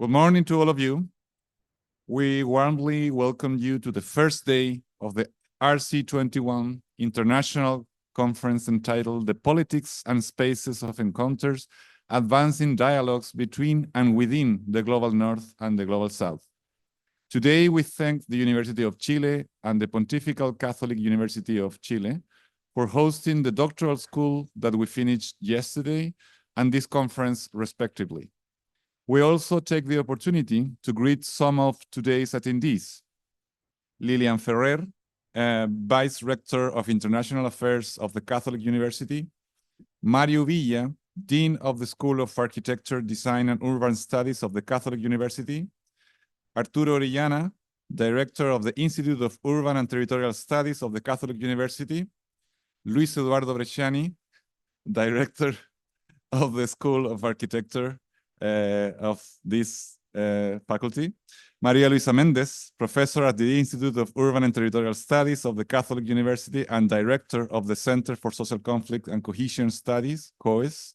Good morning to all of you. We warmly welcome you to the first day of the RC21 International Conference entitled The Politics and Spaces of Encounters, Advancing Dialogues Between and Within the Global North and the Global South. Today, we thank the University of Chile and the Pontifical Catholic University of Chile for hosting the doctoral school that we finished yesterday and this conference, respectively. We also take the opportunity to greet some of today's attendees. Lilian Ferrer, Vice Rector of International Affairs of the Catholic University. Mario Villa, Dean of the School of Architecture, Design and Urban Studies of the Catholic University. Arturo Orellana, Director of the Institute of Urban and Territorial Studies of the Catholic University. Luis Eduardo Bresciani, Director of the School of Architecture of this faculty. Maria Luisa Mendez, Professor at the Institute of Urban and Territorial Studies of the Catholic University and Director of the Center for Social Conflict and Cohesion Studies, COES.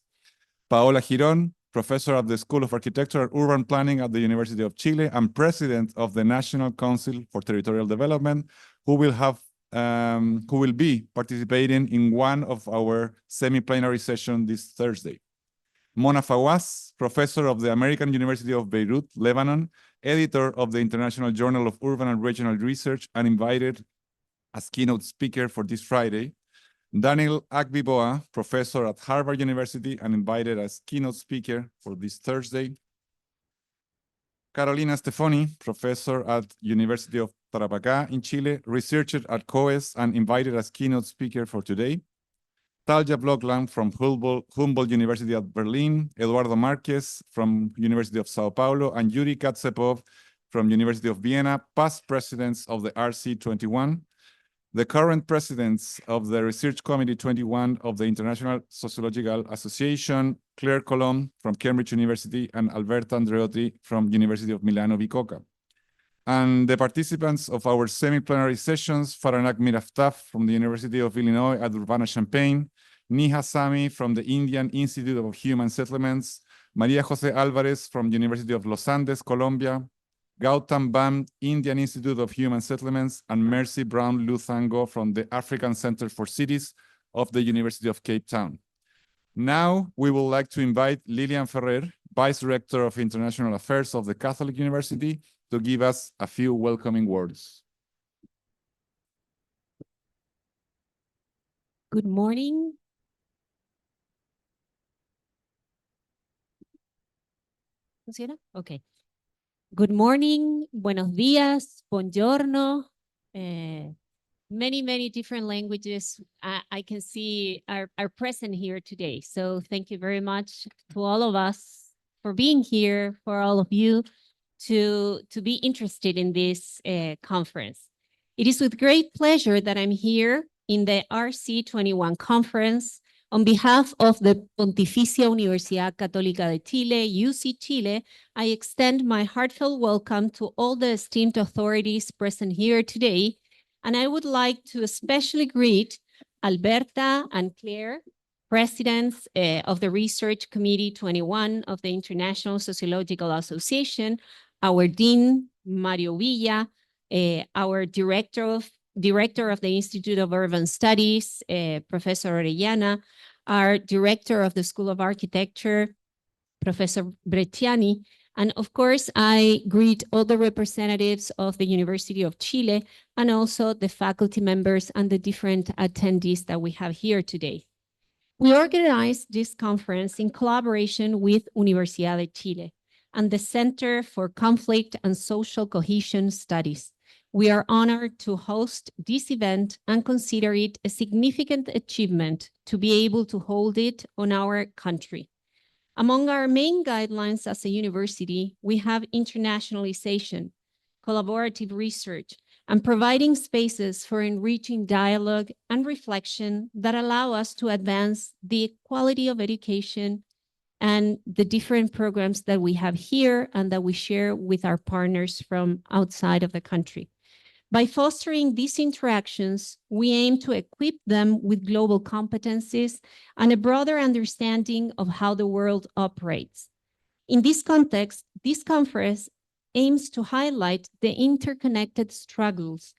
Paola Girón, Professor at the School of Architecture and Urban Planning at the University of Chile and President of the National Council for Territorial Development, who will be participating in one of our semi-plenary sessions this Thursday. Mona Fawaz, Professor of the American University of Beirut, Lebanon, Editor of the International Journal of Urban and Regional Research, and invited as keynote speaker for this Friday. Daniel Agbiboa, Professor at Harvard University, and invited as keynote speaker for this Thursday. Carolina Stefani, Professor at University of Tarapacá in Chile, researcher at COES, and invited as keynote speaker for today. Talja Blokland from Humboldt University at Berlin, Eduardo Marquez from University of Sao Paulo, and Yuri Katsepov from University of Vienna, past presidents of the RC21, the current presidents of the Research Committee 21 of the International Sociological Association, Claire Colomb from Cambridge University, and Alberto Andreotti from University of Milano Bicocca. And the participants of our semi-plenary sessions, Faranak Miraftaf from the University of Illinois at Urbana-Champaign, Niha Sami from the Indian Institute of Human Settlements, Maria Jose Alvarez from the University of Los Andes, Colombia, Gautam Bam, Indian Institute of Human Settlements, and Mercy Brown Luthango from the African Center for Cities of the University of Cape Town. Now, we would like to invite Lilian Ferrer, Vice Rector of International Affairs of the Catholic University, to give us a few welcoming words. Good morning. ¿Funciona? Okay. Good morning, buenos días, buongiorno. Many different languages I can see are present here today. So thank you very much to all of us for being here, for all of you to be interested in this conference. It is with great pleasure that I'm here in the RC21 conference on behalf of the Pontificia Universidad Católica de Chile, UC Chile. I extend my heartfelt welcome to all the esteemed authorities present here today, and I would like to especially greet Alberta and Claire, presidents of the Research Committee 21 of the International Sociological Association, our Dean, Mario Villa, our Director of the Institute of Urban Studies, Professor Orellana, our Director of the School of Architecture, Professor Bresciani, and of course, I greet all the representatives of the University of Chile and also the faculty members and the different attendees that we have here today. We organized this conference in collaboration with Universidad de Chile and the Center for Conflict and Social Cohesion Studies. We are honored to host this event and consider it a significant achievement to be able to hold it on our country. Among our main guidelines as a university, we have internationalization, collaborative research, and providing spaces for enriching dialogue and reflection that allow us to advance the quality of education and the different programs that we have here and that we share with our partners from outside of the country. By fostering these interactions, we aim to equip them with global competencies and a broader understanding of how the world operates. In this context, this conference aims to highlight the interconnected struggles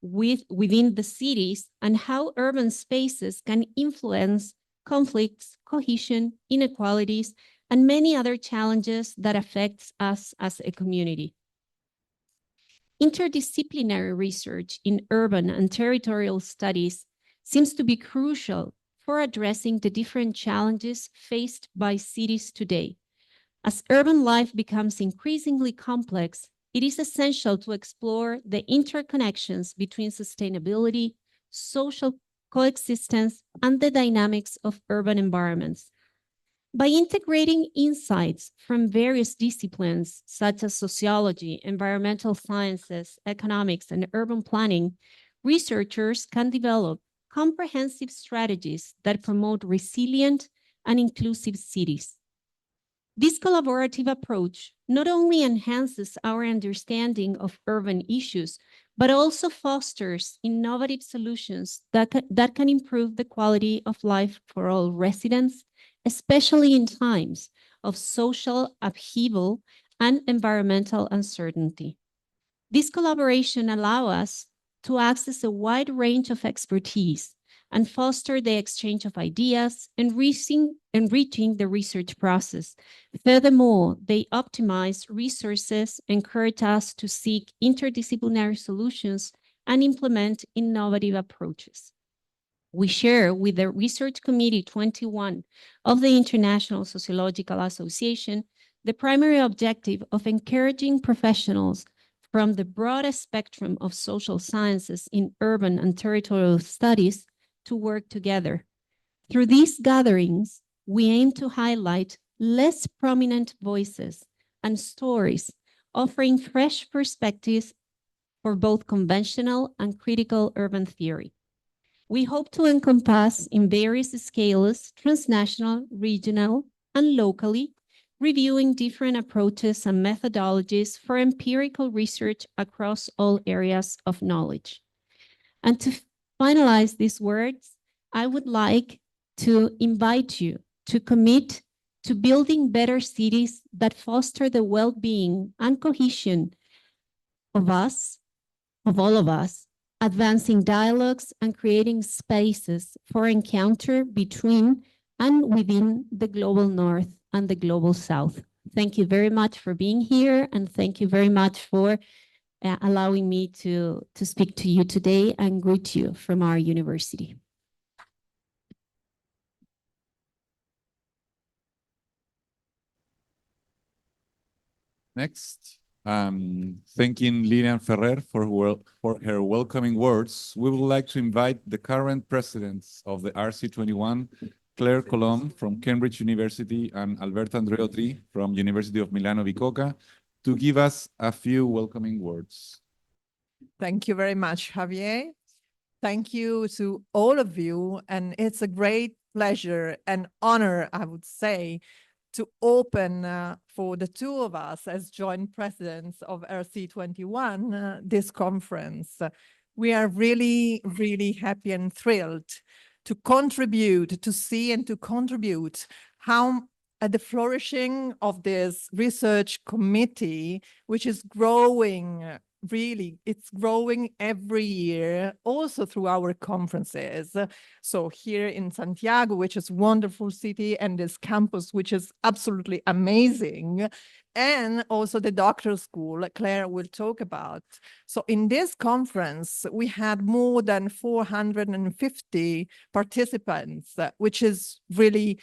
within the cities and how urban spaces can influence conflicts, cohesion, inequalities, and many other challenges that affects us as a community. Interdisciplinary research in urban and territorial studies seems to be crucial for addressing the different challenges faced by cities today. As urban life becomes increasingly complex, it is essential to explore the interconnections between sustainability, social coexistence, and the dynamics of urban environments. By integrating insights from various disciplines, such as sociology, environmental sciences, economics, and urban planning, researchers can develop comprehensive strategies that promote resilient and inclusive cities. This collaborative approach not only enhances our understanding of urban issues, but also fosters innovative solutions that can improve the quality of life for all residents, especially in times of social upheaval and environmental uncertainty. This collaboration allows us to access a wide range of expertise and foster the exchange of ideas, enriching the research process. Furthermore, they optimize resources, encourage us to seek interdisciplinary solutions, and implement innovative approaches. We share with the Research Committee 21 of the International Sociological Association the primary objective of encouraging professionals from the broadest spectrum of social sciences in urban and territorial studies to work together. Through these gatherings, we aim to highlight less prominent voices and stories, offering fresh perspectives for both conventional and critical urban theory. We hope to encompass in various scales, transnational, regional, and locally, reviewing different approaches and methodologies for empirical research across all areas of knowledge. And to finalize these words, I would like to invite you to commit to building better cities that foster the well-being and cohesion of us, of all of us, advancing dialogues and creating spaces for encounter between and within the global North and the global South. Thank you very much for being here, and thank you very much for allowing me to speak to you today and greet you from our university. Next, thanking Lilian Ferrer for her welcoming words, we would like to invite the current presidents of the RC21, Claire Colom from Cambridge University and Alberto Andreotti from University of Milano Bicocca, to give us a few welcoming words. Thank you very much, Javier. Thank you to all of you. And it's a great pleasure and honor, I would say, to open for the two of us as joint presidents of RC21 this conference. We are really, really happy and thrilled to contribute, to see and to contribute how the flourishing of this research committee, which is growing, really, it's growing every year, also through our conferences. So here in Santiago, which is a wonderful city, and this campus, which is absolutely amazing, and also the doctoral school Claire will talk about. So in this conference, we had more than 450 participants, which is really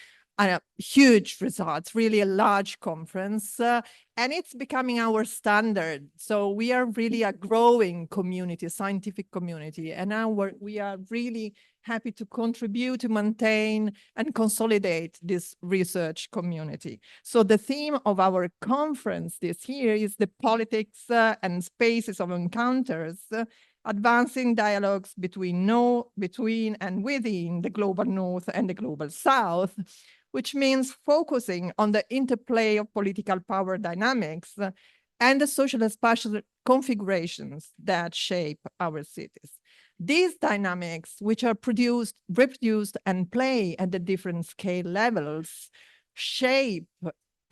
huge results, really a large conference, and it's becoming our standard. So we are really a growing community, scientific community, and we are really happy to contribute to maintain and consolidate this research community. So the theme of our conference this year is the politics and spaces of encounters, advancing dialogues between and within the global North and the global South, which means focusing on the interplay of political power dynamics and the social and spatial configurations that shape our cities. These dynamics, which are reproduced, and play at the different scale levels, shape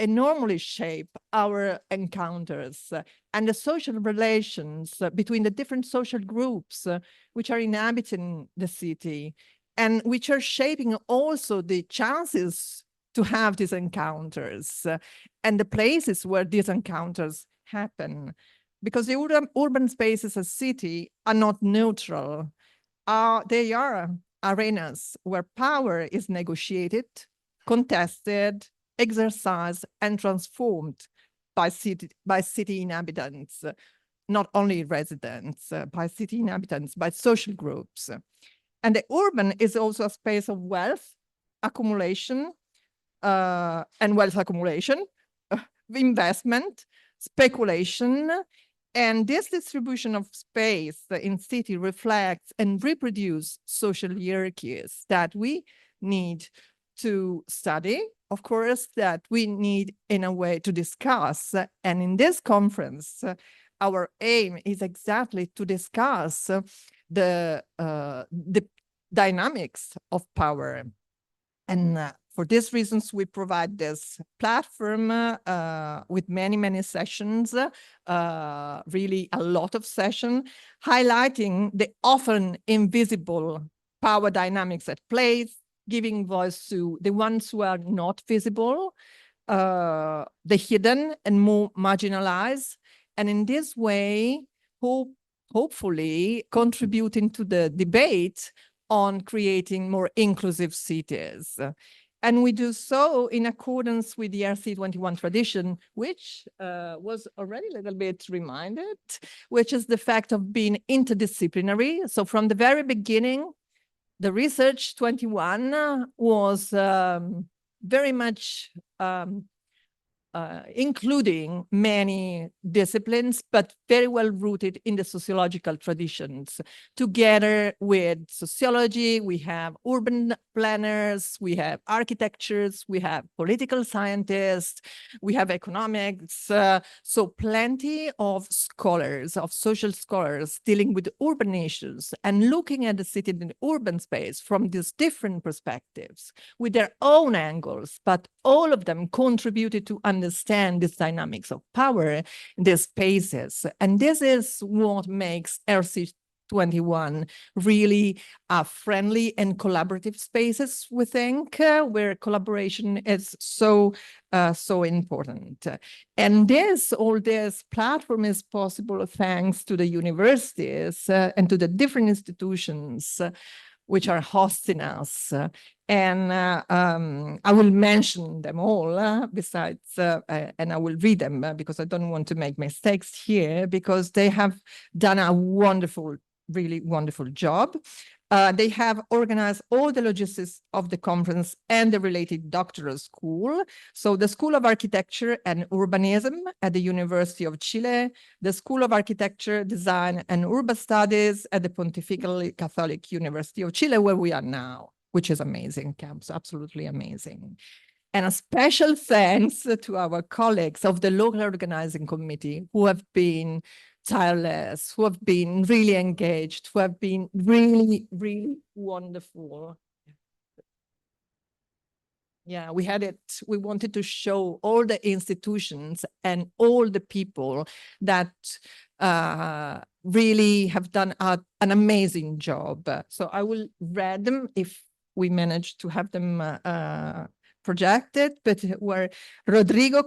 enormously shape our encounters and the social relations between the different social groups which are inhabiting the city, and which are shaping also the chances to have these encounters and the places where these encounters happen. Because the urban spaces of city are not neutral. They are arenas where power is negotiated, contested, exercised, and transformed by city inhabitants, not only residents, by city inhabitants, by social groups. And the urban is also a space of wealth accumulation, investment, speculation. And this distribution of space in city reflects and reproduce social hierarchies that we need to study, of course, that we need in a way to discuss. And in this conference, our aim is exactly to discuss the dynamics of power. And for these reasons, we provide this platform with many, many sessions, really a lot of sessions, highlighting the often invisible power dynamics at play, giving voice to the ones who are not visible, the hidden and more marginalized. And in this way, hopefully contributing to the debate on creating more inclusive cities. And we do so in accordance with the RC21 tradition, which was already a little bit reminded, which is the fact of being interdisciplinary. So from the very beginning, the Research 21 was very much including many disciplines, but very well rooted in the sociological traditions. Together with sociology, we have urban planners, we have architectures, we have political scientists, we have economics. So plenty of scholars, of social scholars dealing with urban issues and looking at the city in the urban space from these different perspectives with their own angles, but all of them contributed to understand these dynamics of power in these spaces. And this is what makes RC21 really friendly and collaborative spaces, we think, where collaboration is so important. And all this platform is possible thanks to the universities and to the different institutions which are hosting us. And I will mention them all besides, and I will read them because I don't want to make mistakes here, because they have done a wonderful, really wonderful job. They have organized all the logistics of the conference and the related doctoral school. So the School of Architecture and Urbanism at the University of Chile, the School of Architecture, Design and Urban Studies at the Pontifical Catholic University of Chile, where we are now, which is amazing campus, absolutely amazing. And a special thanks to our colleagues of the local organizing committee who have been tireless, who have been really engaged, who have been really, really wonderful. Yeah, we wanted to show all the institutions and all the people that really have done an amazing job. So I will read them if we manage to have them projected, but were Rodrigo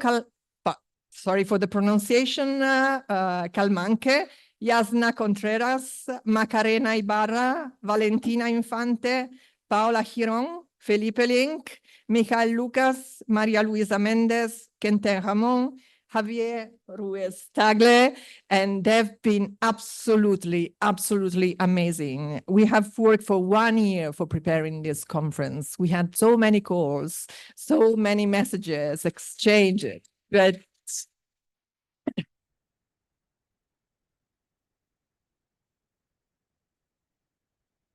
sorry for the pronunciation, Calmanque, Yasna Contreras, Macarena Ibarra, Valentina Infante, Paola Giron, Felipe Link, Michael Lucas, Maria Luisa Mendez, Quentin Ramon, Javier Ruiz Tagle, and they've been absolutely, absolutely amazing. We have worked for 1 year for preparing this conference. We had so many calls, so many messages exchanged, but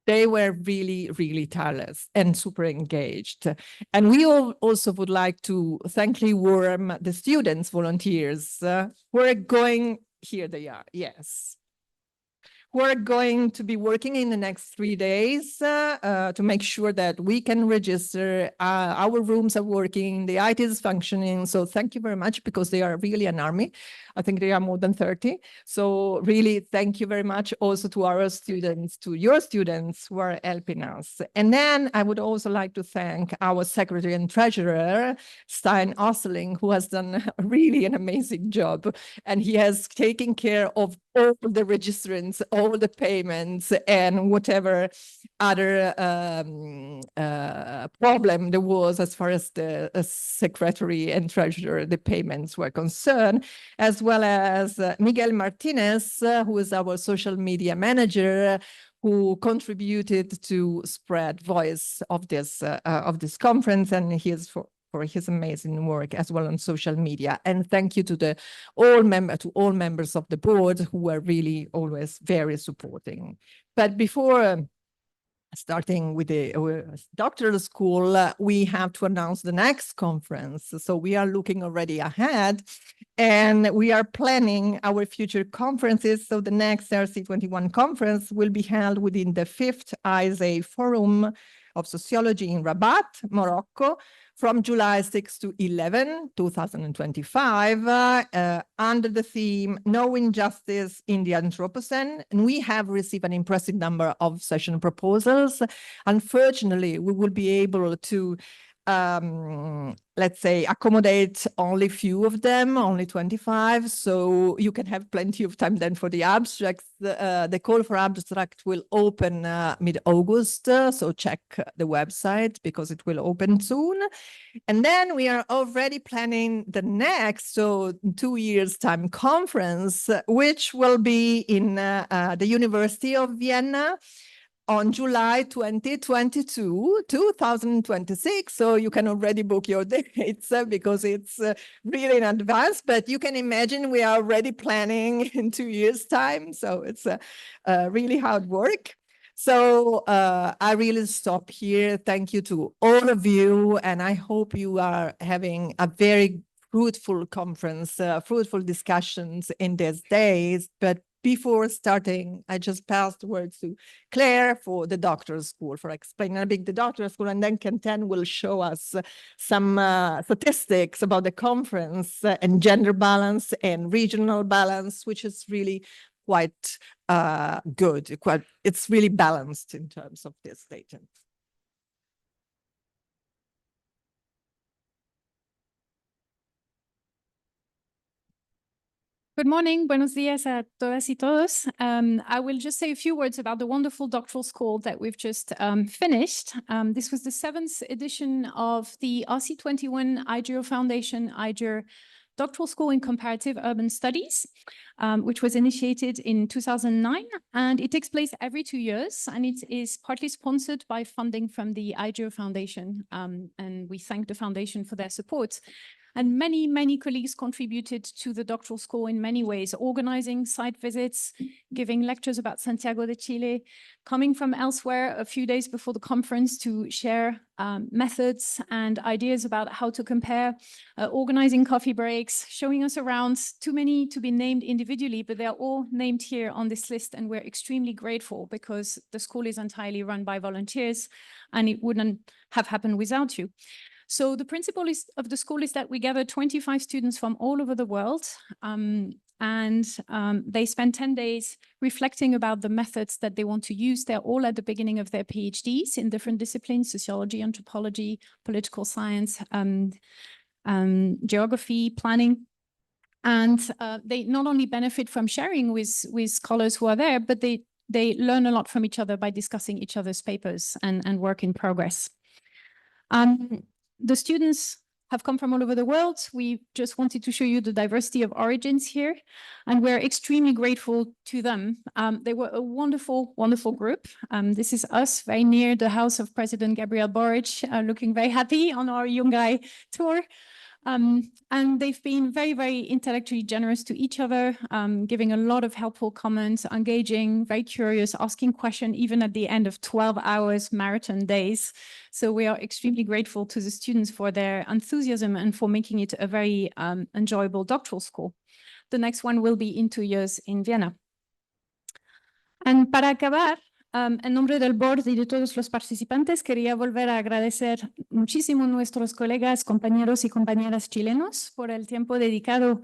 they were really, really tireless and super engaged. And we also would like to thankfully warm the students, volunteers, who are going, here they are, yes, We're going to be working in the next 3 days to make sure that we can register. Our rooms are working, the IT is functioning. So thank you very much, because they are really an army. I think they are more than 30. So really, thank you very much also to our students, to your students who are helping us. And then I would also like to thank our secretary and treasurer, Stein Osseling, who has done really an amazing job. And he has taken care of all the registrants, all the payments, and whatever other problem there was as far as the secretary and treasurer, the payments were concerned, as well as Miguel Martinez, who is our social media manager, who contributed to spread voice of this conference, and he is for his amazing work as well on social media. And thank you to all members of the board who were really always very supporting. But before starting with the doctoral school, we have to announce the next conference. So we are looking already ahead, and we are planning our future conferences. So the next RC21 conference will be held within the 5th ISA Forum of Sociology in Rabat, Morocco, from July 6 to 11, 2025, under the theme Knowing Justice in the Anthropocene. And we have received an impressive number of session proposals. Unfortunately, we will be able to let's say, accommodate only few of them, only 25. So you can have plenty of time then for the abstracts. The call for abstract will open mid-August. So check the website because it will open soon. And then we are already planning the next, so 2 years time conference, which will be in the University of Vienna on July 2022, 2026. So you can already book your dates because it's really in advance, but you can imagine we are already planning in 2 years' time. So it's really hard work. So I really stop here. Thank you to all of you. And I hope you are having a very fruitful conference, fruitful discussions in these days. But before starting, I just pass the words to Claire for the doctoral school, for explaining a bit the doctoral school, and then Quentin will show us some statistics about the conference and gender balance and regional balance, which is really quite good. It's really balanced in terms of this data. Good morning, buenos días a todas y todos. I will just say a few words about the wonderful doctoral school that we've just finished. This was the 7th edition of the RC21 IGEO Foundation IGEO Doctoral School in Comparative Urban Studies, which was initiated in 2009, and it takes place every 2 years, and it is partly sponsored by funding from the IGEO Foundation, and we thank the foundation for their support. And many, many colleagues contributed to the doctoral school in many ways, organizing site visits, giving lectures about Santiago de Chile, coming from elsewhere a few days before the conference to share methods and ideas about how to compare, organizing coffee breaks, showing us around. Too many to be named individually, but they're all named here on this list, and we're extremely grateful because the school is entirely run by volunteers and it wouldn't have happened without you. So the principle of the school is that we gather 25 students from all over the world, and they spend 10 days reflecting about the methods that they want to use. They're all at the beginning of their PhDs in different disciplines: sociology, anthropology, political science, geography, planning. And they not only benefit from sharing with scholars who are there, but they learn a lot from each other by discussing each other's papers and work in progress. The students have come from all over the world. We just wanted to show you the diversity of origins here, and we're extremely grateful to them. They were a wonderful, wonderful group. This is us very near the house of President Gabriel Boric, looking very happy on our Yungay tour. And they've been very, very intellectually generous to each other, giving a lot of helpful comments, engaging, very curious, asking questions, even at the end of 12 hours marathon days. So we are extremely grateful to the students for their enthusiasm and for making it a very enjoyable doctoral school. The next one will be in 2 years in Vienna. Para acabar, en nombre del board y de todos los participantes, quería volver a agradecer muchísimo a nuestros colegas, compañeros y compañeras chilenos por el tiempo dedicado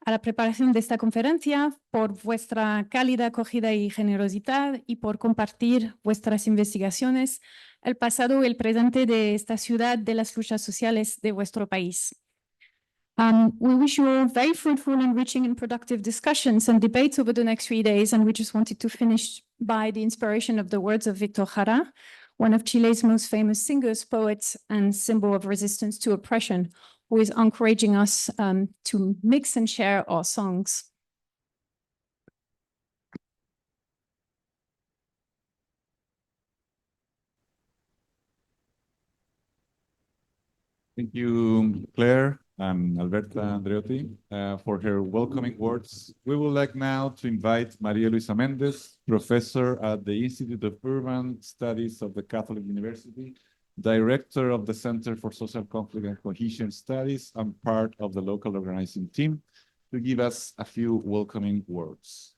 a la preparación de esta conferencia, por vuestra cálida acogida y generosidad y por compartir vuestras investigaciones, el pasado y el presente de esta ciudad, de las luchas sociales de vuestro país. We wish you all very fruitful, enriching, and productive discussions and debates over the next 3 days. And we just wanted to finish by the inspiration of the words of Victor Jara, one of Chile's most famous singers, poets, and symbol of resistance to oppression, who is encouraging us to mix and share our songs. Thank you, Claire and Alberta Andreotti, for her welcoming words. We would like now to invite Maria Luisa Mendez, professor at the Institute of Urban Studies of the Catholic University, director of the Center for Social Conflict and Cohesion Studies, and part of the local organizing team, to give us a few welcoming words.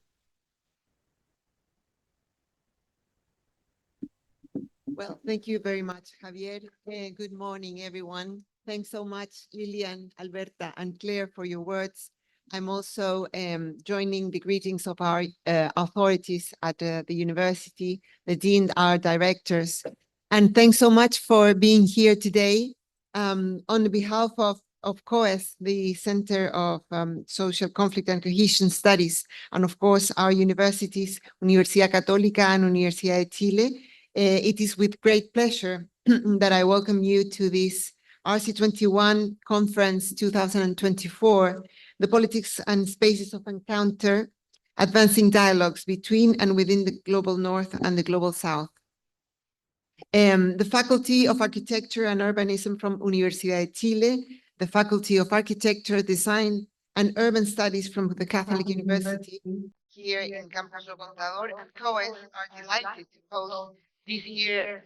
Well, thank you very much, Javier. Good morning, everyone. Thanks so much, Lilian, Alberta, and Claire, for your words. I'm also joining the greetings of our authorities at the university, the dean, our directors. And thanks so much for being here today. On behalf of COES, the Center of Social Conflict and Cohesion Studies, and of course, our universities, Universidad Católica and Universidad de Chile, it is with great pleasure that I welcome you to this RC21 Conference 2024, the Politics and Spaces of Encounter, Advancing Dialogues Between and Within the Global North and the Global South. The Faculty of Architecture and Urbanism from Universidad de Chile, the Faculty of Architecture, Design, and Urban Studies from the Catholic University here in Campus Lo Contador, and COES are delighted to host this year's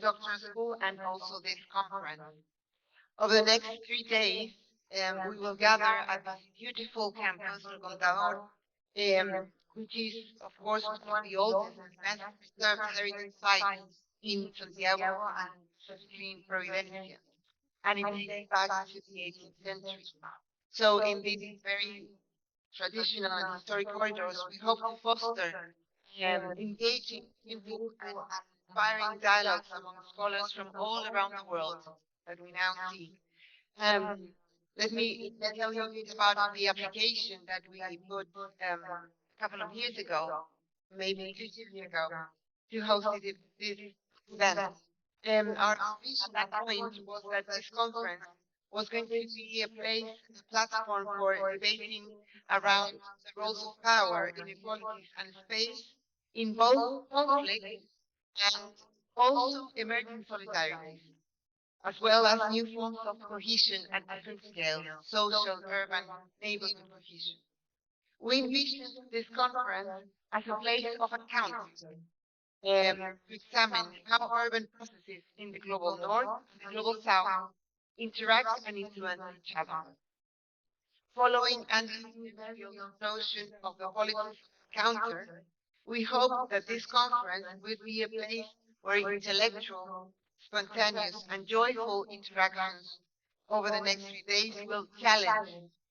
doctoral school and also this conference. Over the next 3 days, we will gather at this beautiful campus, Lo Contador, which is, of course, one of the oldest and best preserved heritage sites in Santiago and specifically in Providencia. And it dates back to the 18th century. So in these very traditional and historic corridors, we hope to foster engaging input and inspiring dialogues among scholars from all around the world that we now see. Let me tell you a bit about the application that we put a couple of years ago, maybe 2 years ago, to host this event. Our vision at that point was that this conference was going to be a place, a platform for debating around the roles of power, inequalities, and space in both conflict and also emerging solidarities, as well as new forms of cohesion at different scales, social, urban, neighborhood cohesion. We envisioned this conference as a place of encounter to examine how urban processes in the global north and the global south interact and influence each other. Following Andrew Field's notion of the politics of encounter, we hope that this conference will be a place where intellectual, spontaneous, and joyful interactions over the next 3 days will challenge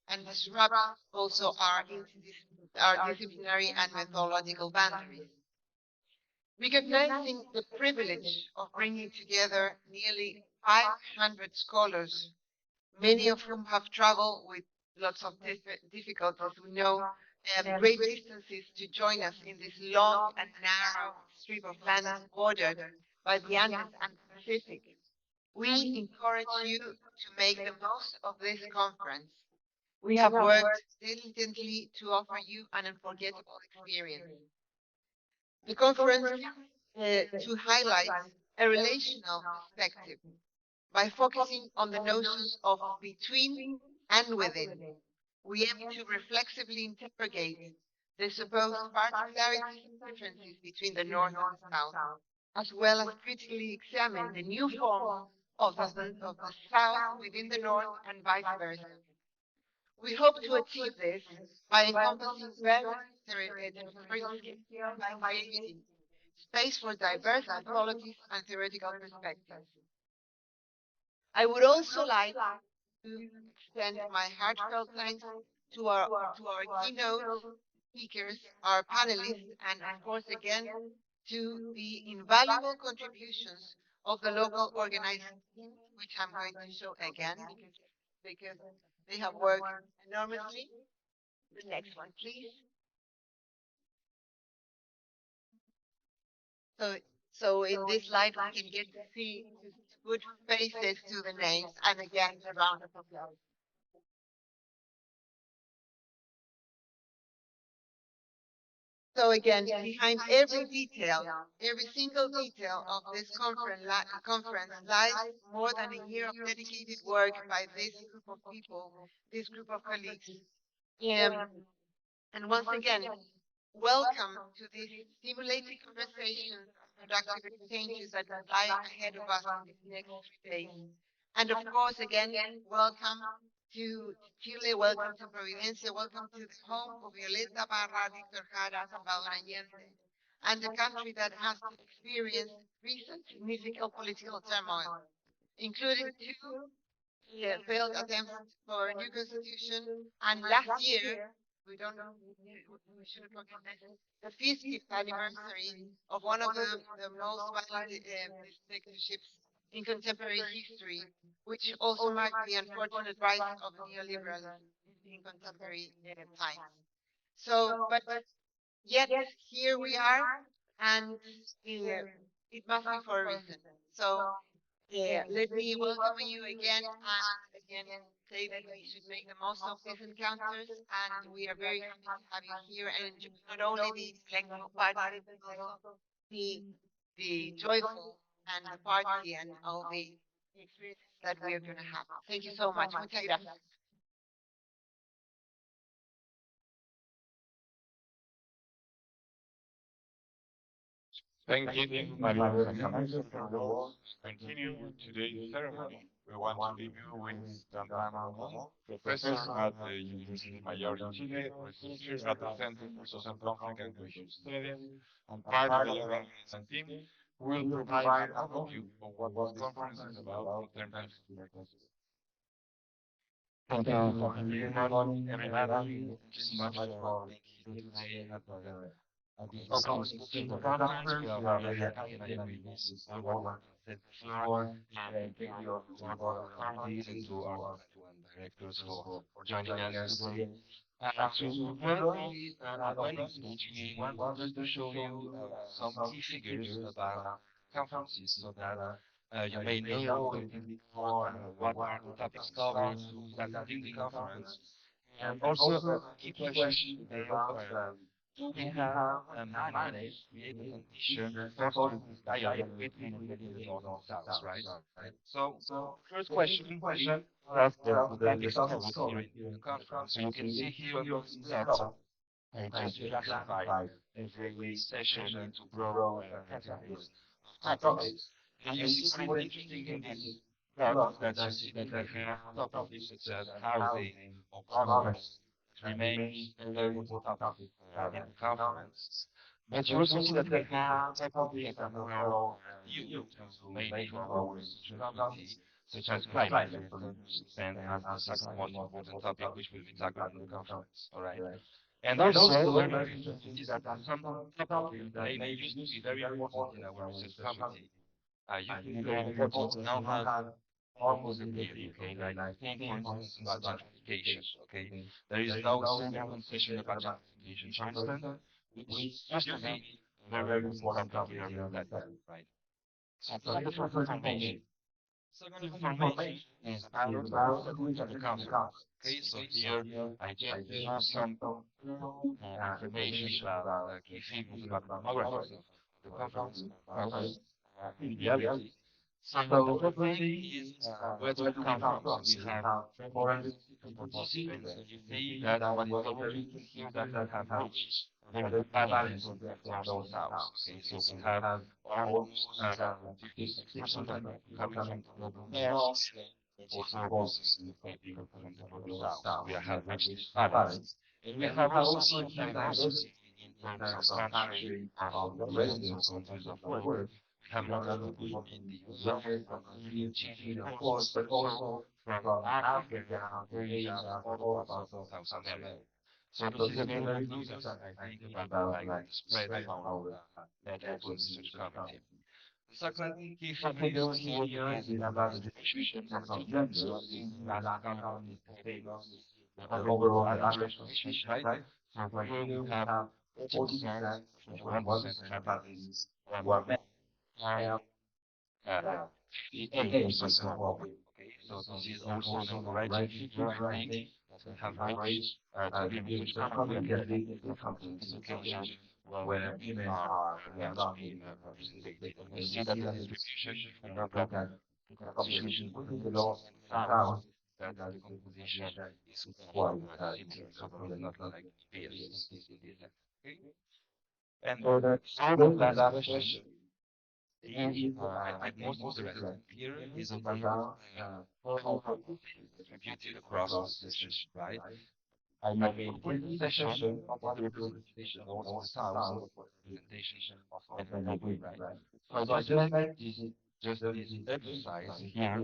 and disrupt also our disciplinary and methodological boundaries. Recognizing the privilege of bringing together nearly 500 scholars, many of whom have traveled with lots of difficulties, we know, great distances to join us in this long and narrow strip of land bordered by the Andes and the Pacific. We encourage you to make the most of this conference. We have worked diligently to offer you an unforgettable experience. The conference to highlight a relational perspective by focusing on the notions of between and within. We aim to reflexively interrogate the supposed particularities and differences between the North and the South, as well as critically examine the new forms of the South within the North and vice versa. We hope to achieve this by encompassing various diversity by creating space for diverse anthologies and theoretical perspectives. I would also like to extend my heartfelt thanks to our keynote speakers, our panelists, and of course again to the invaluable contributions of the local organizing team, which I'm going to show again because they have worked enormously. The next one, please. So in this slide, we can get to see good faces to the names, and again, a round of applause. So again, behind every detail, every single detail of this conference lies more than a year of dedicated work by this group of people, this group of colleagues. And once again, welcome to these stimulating conversations, productive exchanges that lie ahead of us in these next 3 days. And of course, again, welcome to Chile, welcome to Providencia, welcome to the home of Violeta Parra, Victor Jara, Salvador Allende, and the country that has experienced recent significant political turmoil, including two failed attempts for a new constitution, and last year, we don't know, we should forget this, the 50th anniversary of one of the most violent dictatorships in contemporary history, which also marked the unfortunate rise of neoliberalism in contemporary times. So, but yet here we are, and it must be for a reason. So let me welcome you again, and again say that we should make the most of these encounters, and we are very happy to have you here, and not only the intellectual party, but also the joyful and the party and all the experiences that we are going to have. Thank you so much. Muchas gracias. Thank you, Maria. To continue today's ceremony, we want to leave you with Santana Ramon, professor at the University Mayor in Chile, researcher at the Center for Social Conflict and Cohesion Studies, and part of the organizing team, who will provide an overview of what this conference is about in terms of perspectives. Thank you for everybody. Thank you so much for being here today at this open speaking conference. We are very happy and I miss everyone on the floor, and thank you to our board of authorities and to our 21 directors for joining us today. To welcome this opening speech, we want just to show you some key figures about conferences so that you may know a little bit more what are the topics covered, who's attending the conference, and also a key question about do we have a mandate to be able to foster this dialogue between the North and South, right? So, first question that's the topics covered here in the conference. So you can see here on the steps, I just classified every session into broad categories of topics. And you see something interesting in this graph that you see that we have topics such as housing or commerce. It remains a very important topic in the conference. But you also see that we have topics that were new to maybe to our research committee, such as climate, for instance, and as the second most important topic which will be tackled in the conference. All right. And also, very interesting to see that some topics that maybe used to be very important in our research committee used to be very important now have almost appeared, okay? Like think, for instance, about gentrification, okay? There is no single concession about gentrification, for instance, which used to be a very important topic in our platform, right? So that's the first information. Second information is about the conference. Okay, so here I just have some information about key figures about the demographics of the conference in reality. So the first thing is where do we come from? So we have 460 participants, and you see that what is very interesting here that we have reached a very good balance of north and south. Okay, so we have almost 56% coming from the global north 84% of people from the North South. We have reached this balance. And we have also seen diversity in terms of country, of residents, or countries of work. We have more people in the US, from Argentina, of course, but also from Africa, Asia, and other parts of South America. So this is a very good news, I think, about like the spread of our network research community. The second key figure here is about the distribution of gender in last economic tables. The overall average position, right? So for here we have 40%, 41% Japanese, were men, and 58% of women. Okay, so this is also an encouraging figure, I think, that we have reached to be research community and lead the company's occasion where women are not being represented. And we see that the distribution, if we look at the composition within the laws and south, that the composition is quite similar, so probably not like peers in this. Okay? And for the third last question, is I think most interesting here is about how contributed across the session, right? I mean, in the session, not the representation, also the sounds representation of everybody, right? So I just make this exercise here,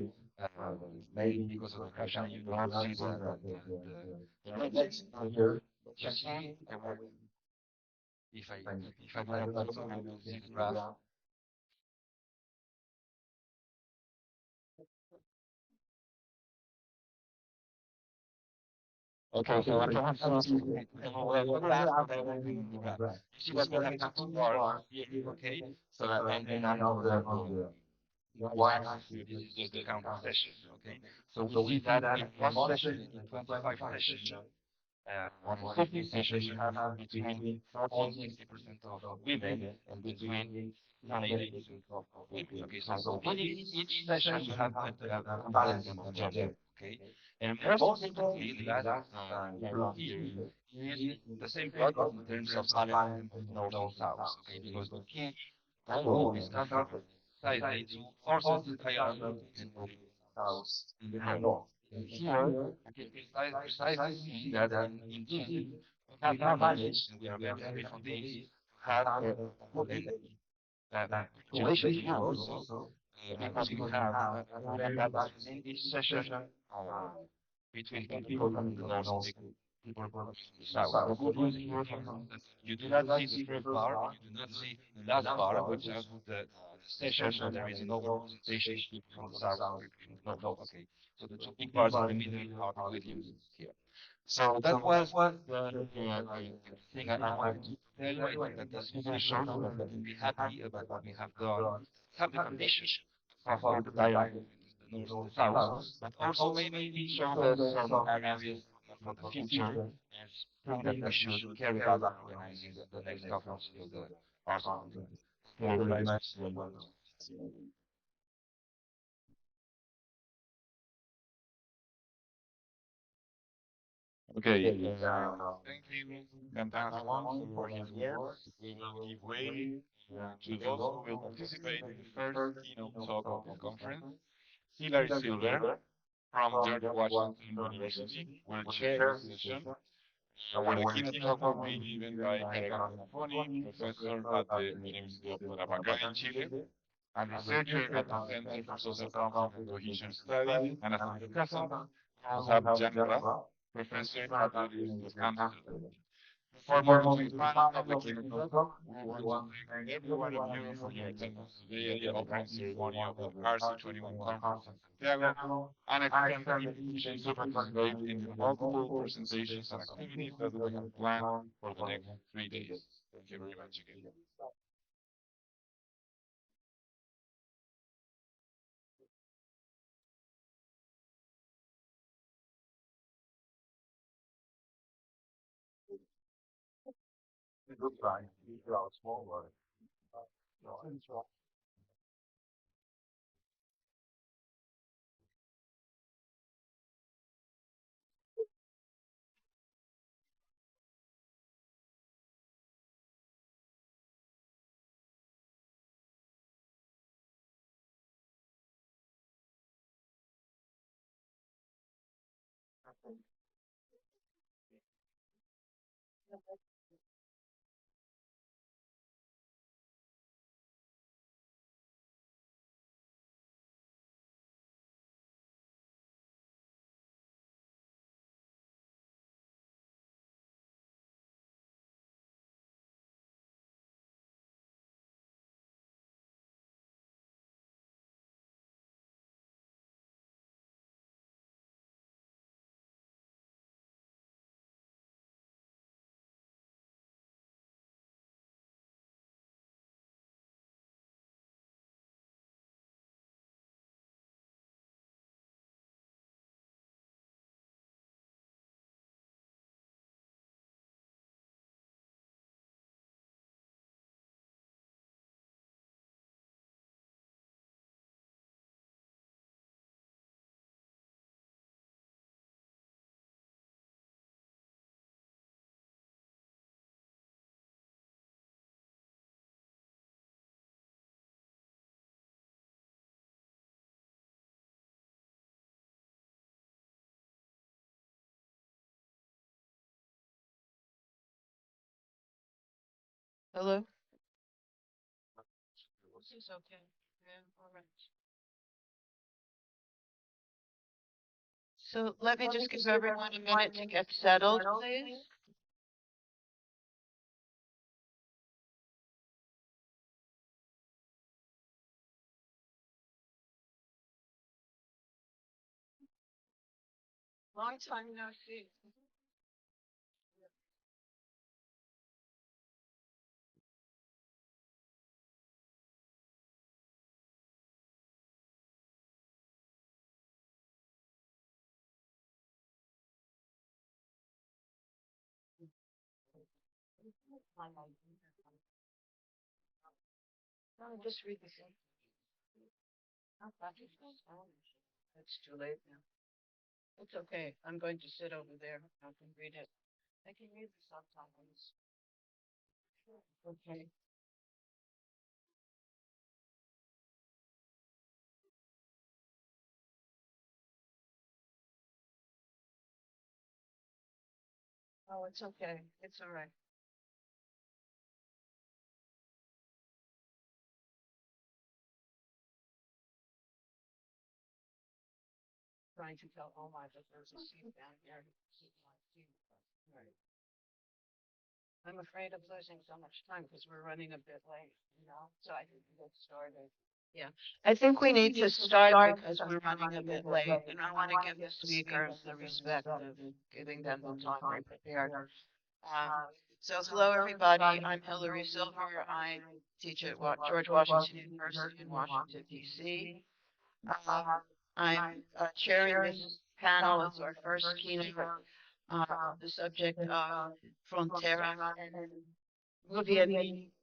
maybe because of the question you don't see the legends here. You see, if I do not also you will see the graph. Okay, so I'm going to see the graph that I will do in the graph. You see that we have the two bars here, okay? So that and I know the white here, this is just the count of sessions, okay? So we see that in one session, in 25 sessions, on 50 sessions, you have between 40 and 60% of women and between 80% of women. Okay, so in each session you have a balance of gender. Okay, and most importantly, in that group here is the same problem in terms of balance of north and south. Okay, because the key goal is not precisely to force the hierarchy in the south and the north. And here, you can precisely see that indeed we have now managed, and we are very happy for this, to have a good population here also, because we have a very balance in each session between people from the north and people from the south. The good news here is that you do not see the first bar, you do not see the last bar, which is the session where there is an overrepresentation of people from the south and people from the north. Okay, so the two big bars in the middle are the good news here. So that was the thing I wanted to tell you. I think that this video shows that we can be happy about what we have done, have the conditions to follow the dialogue between the north and the south, but also maybe show us some areas for the future and think that we should carry out organizing the next conference of the Arsenal. Thank you very much. Okay, thank you, Gantana Juan, for his words. We will give way to those who will participate in the first keynote talk of this conference. Hilary Silver from George Washington University will chair this session, where the keynote talk will be given by Karen Foni, professor at the University of Tarapacá in Chile, and researcher at the Center for Social Conflict and Cohesion Studies, and as a discussant, we'll have Jan Rath, professor at the University of Amsterdam. Before moving to the panel of the keynote talk, we want to thank every one of you for your attendance today at the opening ceremony of the RC21 conference in Santiago, and extend the invitation to participate in the multiple presentations and activities that we have planned for the next 3 days. Thank you very much again. Goodbye. Small word. Hello? This is okay. Yeah, all right. So let me just give everyone a minute to get settled, please. Long time no see. No, just read the thing. It's too late now. It's okay. I'm going to sit over there. I can read it. I can read the subtitles. Okay. Oh, it's okay. It's all right. Trying to tell Omar that there's a seat down here. Right. I'm afraid of losing so much time because we're running a bit late, so I need to get started. Yeah, I think we need to start because we're running a bit late and I want to give the speakers the respect of giving them the time they prepared. Um, so hello, everybody. I'm Hillary Silver. I teach at George Washington University in Washington, D.C. Um, I'm chairing this panel. It's our first keynote. The subject of fronteras en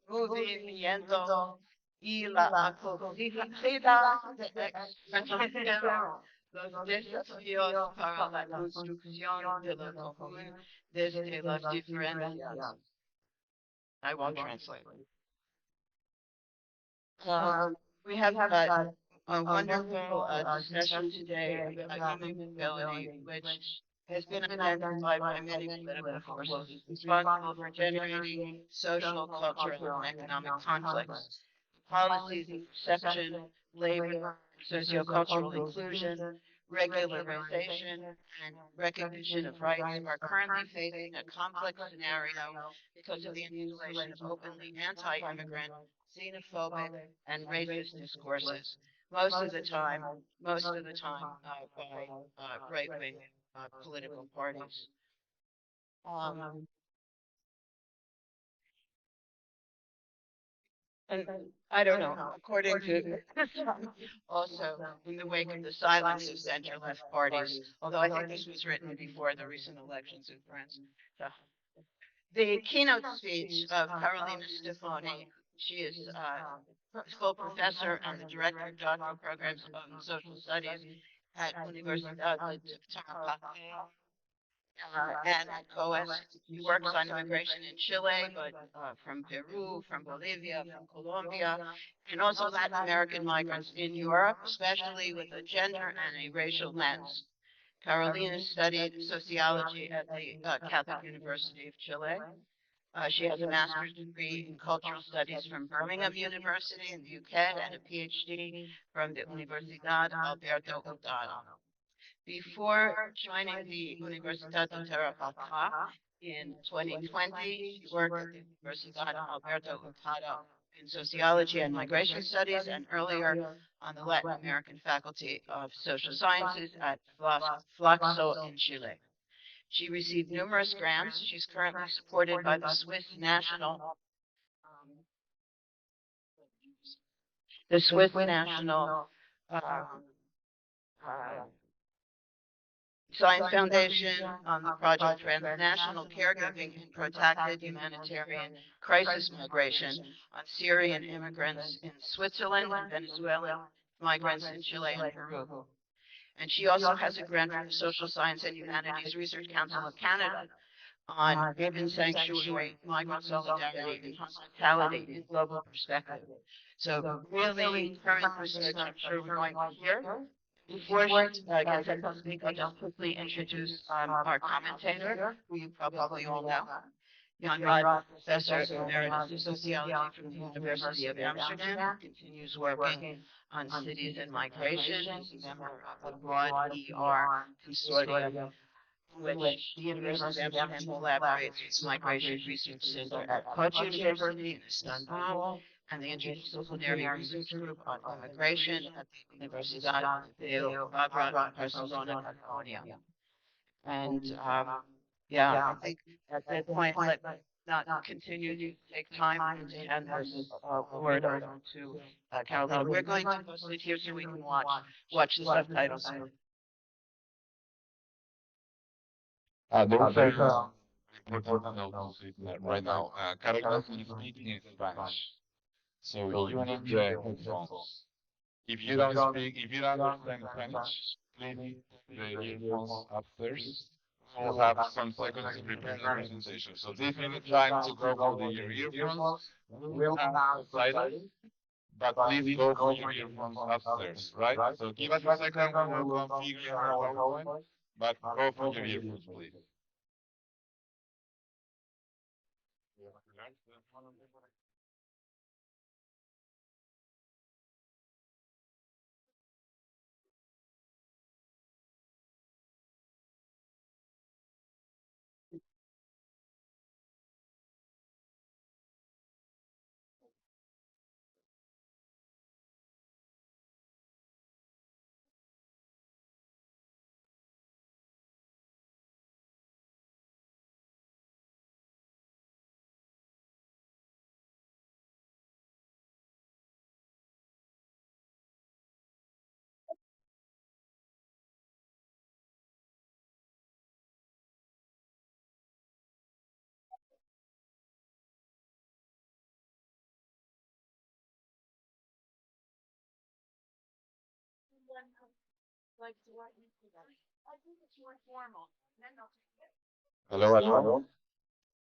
movimiento y la acogida de extranjeros, los desafíos para la construcción de lo común desde las diferencias. I won't translate. We have a wonderful discussion today about human mobility, which has been identified by many political forces as responsible for generating social, cultural, and economic conflicts. Policies of perception, labor, sociocultural inclusion, regularization, and recognition of rights are currently facing a complex scenario because of the installation of openly anti-immigrant, xenophobic, and racist discourses. Most of the time by right-wing political parties. Um, and I don't know, according to also in the wake of the silence of center-left parties, although I think this was written before the recent elections in France. So, the keynote speech of Carolina Stefani, she is full professor and the director of doctoral programs of social studies at Universidad de Tarapacá and at COES. He works on immigration in Chile, but from Peru, from Bolivia, from Colombia, and also Latin American migrants in Europe, especially with a gender and a racial lens. Carolina studied sociology at the Catholic University of Chile. She has a master's degree in cultural studies from Birmingham University in the UK and a PhD from the Universidad Alberto Hurtado. Before joining the Universidad de Tarapacá in 2020, she worked at the Universidad Alberto Hurtado in sociology and migration studies, and earlier on the Latin American faculty of social sciences at Flaxo in Chile. She received numerous grants. She's currently supported by the Swiss National um, uh, Science Foundation on the project Transnational Caregiving in Protracted Humanitarian Crisis Migration on Syrian immigrants in Switzerland and Venezuelan migrants in Chile and Peru. And she also has a grant from the Social Science and Humanities Research Council of Canada on Urban Sanctuary, Migrant Solidarity, and Hospitality in Global Perspective. So really current research I'm sure we're going to hear. Before she gets up to speak, I'll just quickly introduce our commentator, who you probably all know. Jan Rod, Professor Emeritus of Sociology from the University of Amsterdam, continues working on cities and migration. He's a member of the Broad ER Consortium, which the University of Amsterdam collaborates with the Migration Research Center at Koç University in Istanbul and the Interdisciplinary Research Group on Immigration at the Universidad de Fabra in Barcelona, California. And yeah, I think at that point, let's not continue to take time and to hand this word over to Carolina. We're going to post it here so we can watch the subtitles. There is a important note to say that right now. Carolina is speaking in Spanish, so you need the headphones. If you don't understand Spanish, please put the earphones upstairs. We'll have some seconds to prepare the presentation. So if you need time to go for your earphones, we'll have subtitles, but please go for your earphones upstairs, right? So give us a second, we will configure our PowerPoint, but go for your earphones, please. Aló, aló.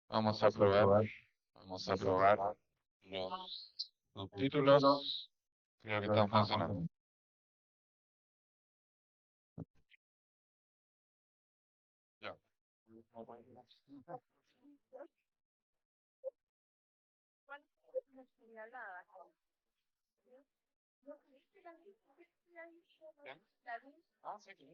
Vamos a probar los subtítulos. Creo que están funcionando. Ya. ¿Bien? Ah, sí, sí.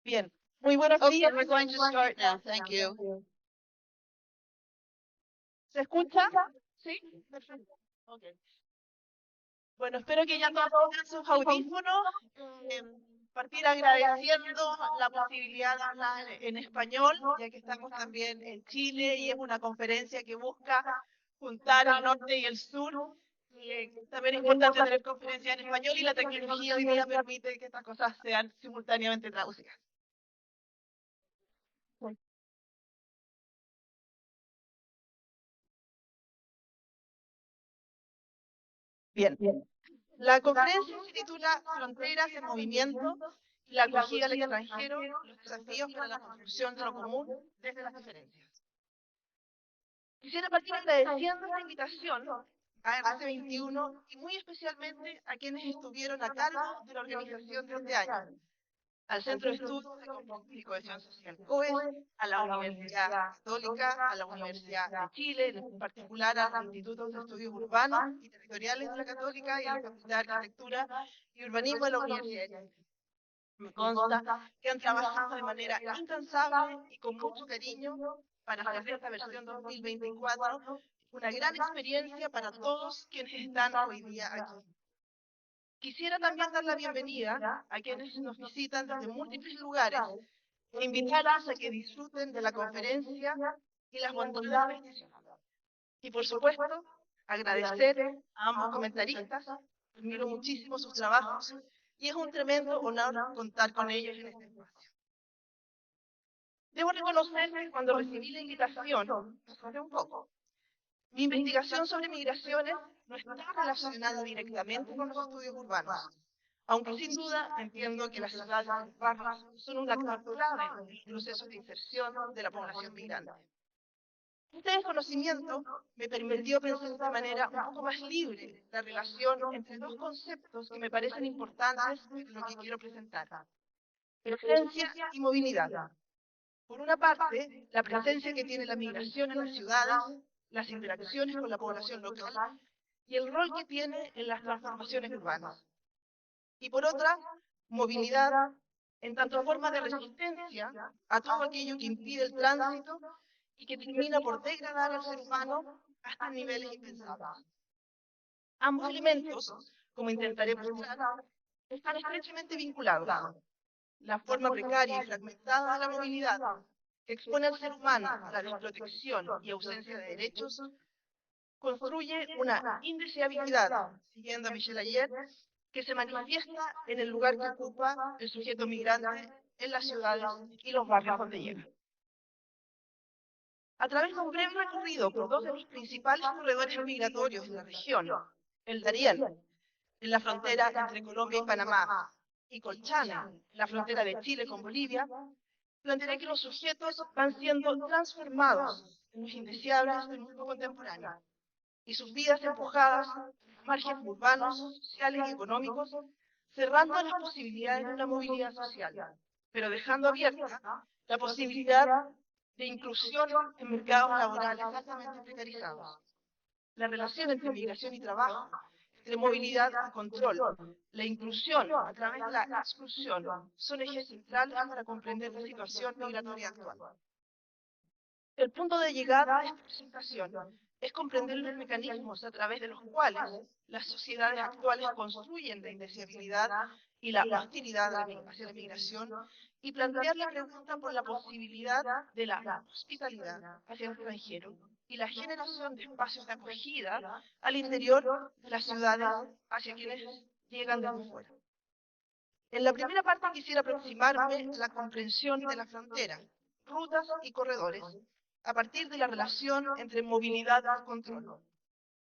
Bien. Muy buenos días. We're going to start now. Thank you. ¿Se escucha? Sí. Perfecto. Okay. Bueno, espero que ya todos tengan sus audífonos. Partir agradeciendo la posibilidad de hablar en español, ya que estamos también en Chile y es una conferencia que busca juntar el norte y el sur. También es importante tener conferencias en español y la tecnología hoy día permite que estas cosas sean simultáneamente traducidas. Bien, la conferencia se titula Fronteras en Movimiento y la acogida al extranjero, los desafíos para la construcción de lo común desde las diferencias. Quisiera partir agradeciendo esta invitación a RC21 y muy especialmente a quienes estuvieron a cargo de la organización de este año, al Centro de Estudios y Cohesión Social COES, a la Universidad Católica, a la Universidad de Chile, en particular a los Institutos de Estudios Urbanos y Territoriales de la Católica y a la Facultad de Arquitectura y Urbanismo de la Universidad de Chile. Me consta que han trabajado de manera incansable y con mucho cariño para hacer de esta versión 2024 una gran experiencia para todos quienes están hoy día aquí. Quisiera también dar la bienvenida a quienes nos visitan desde múltiples lugares e invitarlos a que disfruten de la conferencia y las bondades de este ciudad. Y por supuesto, agradecer a ambos comentaristas, admiro muchísimo sus trabajos y es un tremendo honor contar con ellos en este espacio. Debo reconocer que cuando recibí la invitación, me asusté un poco. Mi investigación sobre migraciones no está relacionada directamente con los estudios urbanos, aunque sin duda entiendo que las ciudades y los barrios son un actor clave en el proceso de inserción de la población migrante. Este desconocimiento me permitió pensar de manera un poco más libre la relación entre dos conceptos que me parecen importantes en lo que quiero presentar: presencia y movilidad. Por una parte, la presencia que tiene la migración en las ciudades, las interacciones con la población local y el rol que tiene en las transformaciones urbanas. Y por otra, movilidad en tanto forma de resistencia a todo aquello que impide el tránsito y que termina por degradar al ser humano hasta niveles impensables. Ambos elementos, como intentaré mostrar, están estrechamente vinculados. La forma precaria y fragmentada de la movilidad, que expone al ser humano a la desprotección y ausencia de derechos, construye una indeseabilidad, siguiendo a Michel ayer, que se manifiesta en el lugar que ocupa el sujeto migrante en las ciudades y los barrios donde llega. A través de un breve recorrido por dos de los principales corredores migratorios de la región, el Darién, en la frontera entre Colombia y Panamá, y Colchane, en la frontera de Chile con Bolivia, plantearé que los sujetos van siendo transformados en los indeseables del mundo contemporáneo, y sus vidas empujadas a márgenes urbanos, sociales y económicos, cerrando las posibilidades de una movilidad social, pero dejando abierta la posibilidad de inclusión en mercados laborales altamente precarizados. La relación entre migración y trabajo, entre movilidad y control, la inclusión a través de la exclusión, son ejes centrales para comprender la situación migratoria actual. El punto de llegada de esta presentación es comprender los mecanismos a través de los cuales las sociedades actuales construyen la indeseabilidad y la hostilidad hacia la migración y plantear la pregunta por la posibilidad de la hospitalidad hacia el extranjero y la generación de espacios de acogida al interior de las ciudades hacia quienes llegan desde fuera. En la primera parte quisiera aproximarme a la comprensión de la frontera, rutas y corredores, a partir de la relación entre movilidad y control.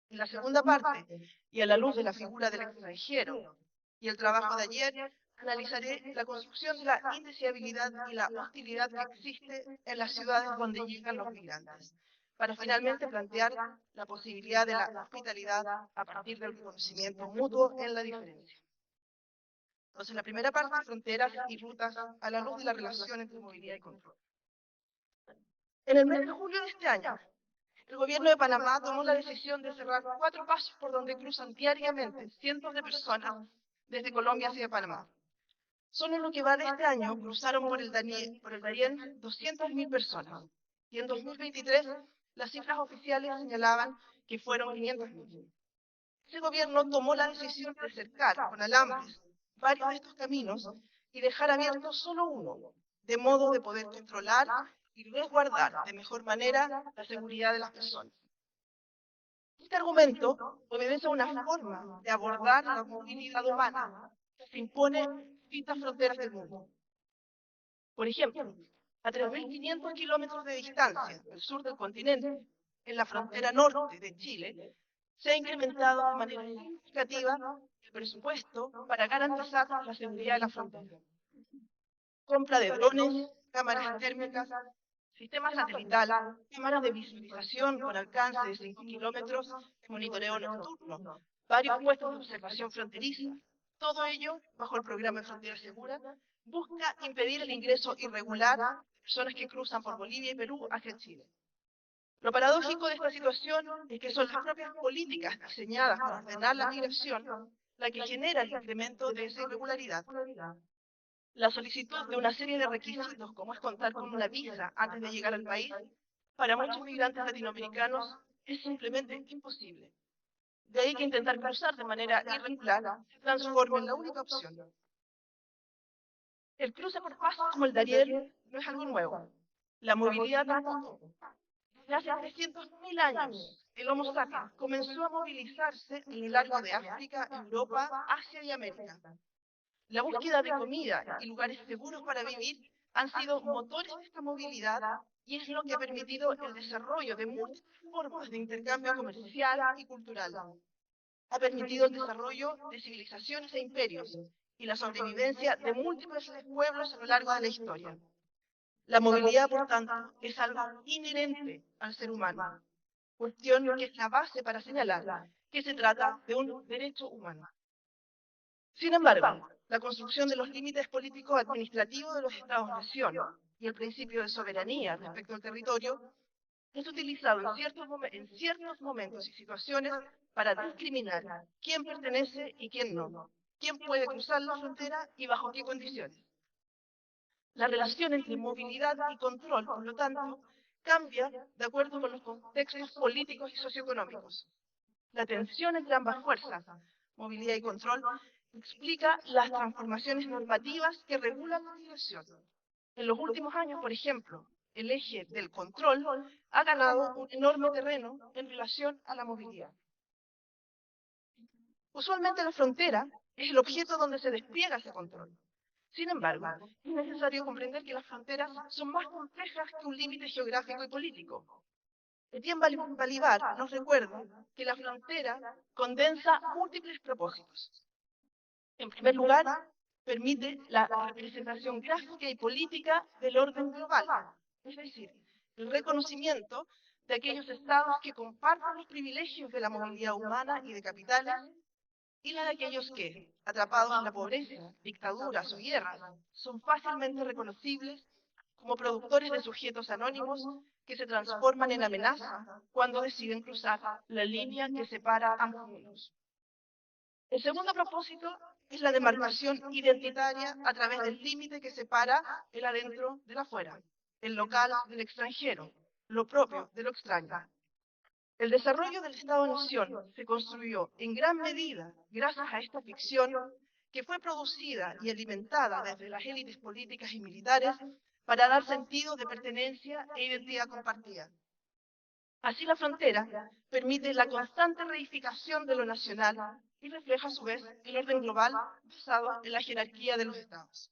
En la segunda parte, y a la luz de la figura del extranjero y el trabajo de ayer, analizaré la construcción de la indeseabilidad y la hostilidad que existe en las ciudades donde llegan los migrantes, para finalmente plantear la posibilidad de la hospitalidad a partir del reconocimiento mutuo en la diferencia. Entonces, la primera parte, fronteras y rutas a la luz de la relación entre movilidad y control. En el mes de julio de este año, el gobierno de Panamá tomó la decisión de cerrar 4 pasos por donde cruzan diariamente cientos de personas desde Colombia hacia Panamá. Solo en lo que va de este año cruzaron por el Darién 200.000 personas, y en 2023 las cifras oficiales señalaban que fueron 500.000. Ese gobierno tomó la decisión de cercar con alambres varios de estos caminos y dejar abierto solo uno, de modo de poder controlar y resguardar de mejor manera la seguridad de las personas. Este argumento obedece a una forma de abordar la movilidad humana que se impone en distintas fronteras del mundo. Por ejemplo, a 3.500 kilómetros de distancia al sur del continente, en la frontera norte de Chile, se ha incrementado de manera significativa el presupuesto para garantizar la seguridad de la frontera. Compra de drones, cámaras térmicas, sistemas satelital, cámaras de visualización con alcance de 5 kilómetros de monitoreo nocturno, varios puestos de observación fronteriza. Todo ello, bajo el programa de Frontera Segura, busca impedir el ingreso irregular de personas que cruzan por Bolivia y Perú hacia Chile. Lo paradójico de esta situación es que son las propias políticas diseñadas para ordenar la migración la que genera el incremento de esa irregularidad. La solicitud de una serie de requisitos, como es contar con una visa antes de llegar al país, para muchos migrantes latinoamericanos es simplemente imposible. De ahí que intentar cruzar de manera irregular se transforme en la única opción. El cruce por pasos como el Darién no es algo nuevo. La movilidad tampoco. Desde hace 300.000 años, el Homo sapiens comenzó a movilizarse a lo largo de África, Europa, Asia y América. La búsqueda de comida y lugares seguros para vivir han sido motores de esta movilidad y es lo que ha permitido el desarrollo de múltiples formas de intercambio comercial y cultural. Ha permitido el desarrollo de civilizaciones e imperios y la sobrevivencia de múltiples pueblos a lo largo de la historia. La movilidad, por tanto, es algo inherente al ser humano, cuestión que es la base para señalar que se trata de un derecho humano. Sin embargo, la construcción de los límites políticos administrativos de los Estados-nación y el principio de soberanía respecto al territorio es utilizado en ciertos momentos y situaciones para discriminar quién pertenece y quién no, quién puede cruzar la frontera y bajo qué condiciones. La relación entre movilidad y control, por lo tanto, cambia de acuerdo con los contextos políticos y socioeconómicos. La tensión entre ambas fuerzas, movilidad y control, explica las transformaciones normativas que regulan la migración. En los últimos años, por ejemplo, el eje del control ha ganado un enorme terreno en relación a la movilidad. Usualmente la frontera es el objeto donde se despliega ese control. Sin embargo, es necesario comprender que las fronteras son más complejas que un límite geográfico y político. Etienne Balibar nos recuerda que la frontera condensa múltiples propósitos. En primer lugar, permite la representación gráfica y política del orden global, es decir, el reconocimiento de aquellos estados que comparten los privilegios de la movilidad humana y de capitales, y la de aquellos que, atrapados en la pobreza, dictaduras o guerras, son fácilmente reconocibles como productores de sujetos anónimos que se transforman en amenaza cuando deciden cruzar la línea que separa ambos mundos. El segundo propósito es la demarcación identitaria a través del límite que separa el adentro del afuera, el local del extranjero, lo propio de lo extraño. El desarrollo del Estado-Nación se construyó en gran medida gracias a esta ficción que fue producida y alimentada desde las élites políticas y militares para dar sentido de pertenencia e identidad compartida. Así la frontera permite la constante reificación de lo nacional y refleja a su vez el orden global basado en la jerarquía de los estados.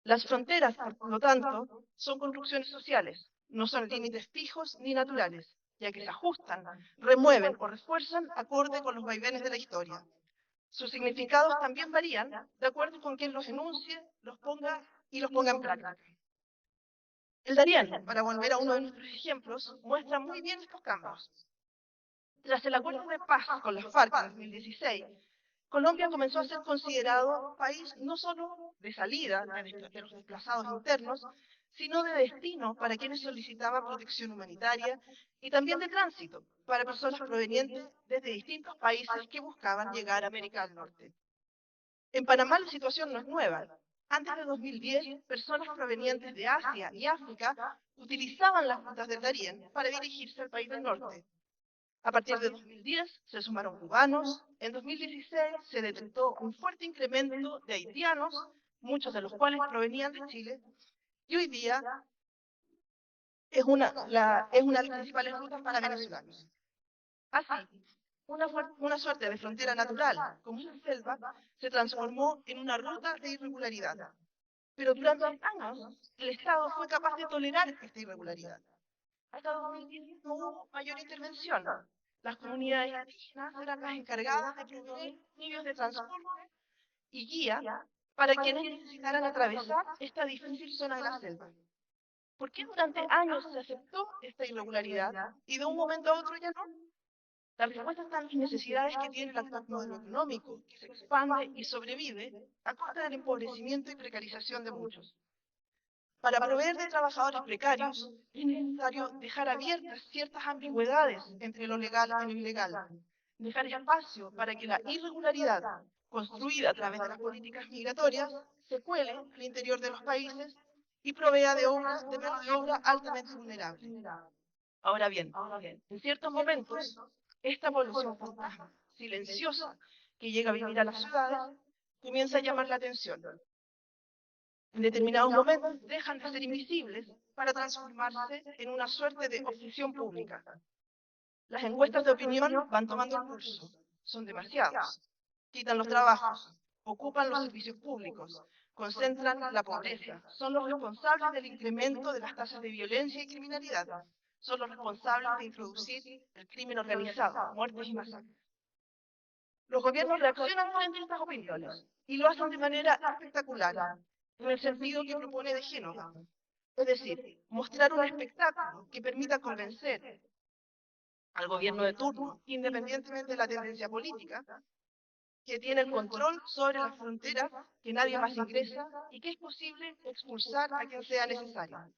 Las fronteras, por lo tanto, son construcciones sociales, no son límites fijos ni naturales, ya que se ajustan, remueven o refuerzan acorde con los vaivenes de la historia. Sus significados también varían de acuerdo con quien los enuncie, los ponga en práctica. El Darién, para volver a uno de nuestros ejemplos, muestra muy bien estos cambios. Tras el acuerdo de paz con las FARC en 2016, Colombia comenzó a ser considerado país no solo de salida de los desplazados internos, sino de destino para quienes solicitaban protección humanitaria y también de tránsito para personas provenientes desde distintos países que buscaban llegar a América del Norte. En Panamá la situación no es nueva. Antes de 2010, personas provenientes de Asia y África utilizaban las rutas del Darién para dirigirse al país del norte. A partir de 2010 se sumaron cubanos, en 2016 se detectó un fuerte incremento de haitianos, muchos de los cuales provenían de Chile, y hoy día es una de las principales rutas para venezolanos. Así, una suerte de frontera natural, como la selva, se transformó en una ruta de irregularidad. Pero durante años, el Estado fue capaz de tolerar esta irregularidad. Hasta 2010 no hubo mayor intervención. Las comunidades indígenas serán las encargadas de proveer medios de transporte y guía para quienes necesitaran atravesar esta difícil zona de la selva. ¿Por qué durante años se aceptó esta irregularidad y de un momento a otro ya no? La respuesta está en las necesidades que tiene el actual modelo económico, que se expande y sobrevive a costa del empobrecimiento y precarización de muchos. Para proveer de trabajadores precarios, es necesario dejar abiertas ciertas ambigüedades entre lo legal y lo ilegal, dejar espacio para que la irregularidad construida a través de las políticas migratorias se cuele al interior de los países y provea de mano de obra altamente vulnerable. Ahora bien, en ciertos momentos, esta población fantasma, silenciosa, que llega a vivir a las ciudades, comienza a llamar la atención. En determinados momentos dejan de ser invisibles para transformarse en una suerte de obsesión pública. Las encuestas de opinión van tomando el pulso. Son demasiados. Quitan los trabajos, ocupan los servicios públicos, concentran la pobreza, son los responsables del incremento de las tasas de violencia y criminalidad, son los responsables de introducir el crimen organizado, muertes y masacres. Los gobiernos reaccionan frente a estas opiniones y lo hacen de manera espectacular, en el sentido que propone de Génova, es decir, mostrar un espectáculo que permita convencer al gobierno de turno, independientemente de la tendencia política, que tiene el control sobre las fronteras, que nadie más ingresa y que es posible expulsar a quien sea necesario.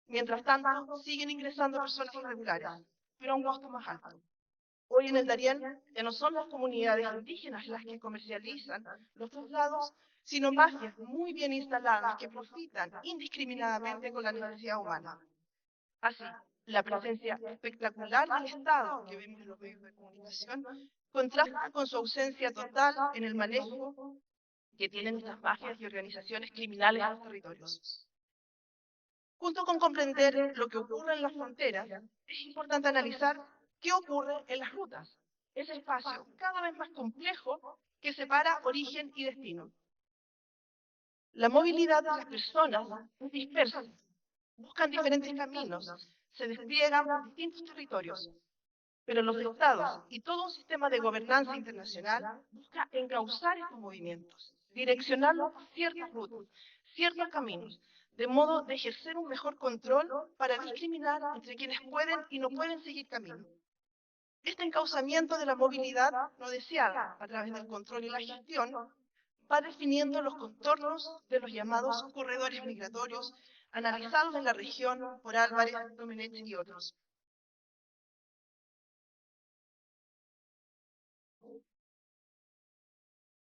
Mientras tanto, siguen ingresando personas irregulares, pero a un costo más alto. Hoy en el Darién ya no son las comunidades indígenas las que comercializan los traslados, sino mafias muy bien instaladas que profitan indiscriminadamente con la necesidad humana. Así, la presencia espectacular del Estado que vemos en los medios de comunicación contrasta con su ausencia total en el manejo que tienen estas mafias y organizaciones criminales en los territorios. Junto con comprender lo que ocurre en las fronteras, es importante analizar qué ocurre en las rutas, ese espacio cada vez más complejo que separa origen y destino. La movilidad de las personas es dispersa, buscan diferentes caminos, se despliegan por distintos territorios, pero los estados y todo un sistema de gobernanza internacional busca encauzar estos movimientos, direccionarlos a ciertas rutas, ciertos caminos, de modo de ejercer un mejor control para discriminar entre quienes pueden y no pueden seguir camino. Este encauzamiento de la movilidad no deseada a través del control y la gestión va definiendo los contornos de los llamados corredores migratorios analizados en la región por Álvarez, Domenech y otros.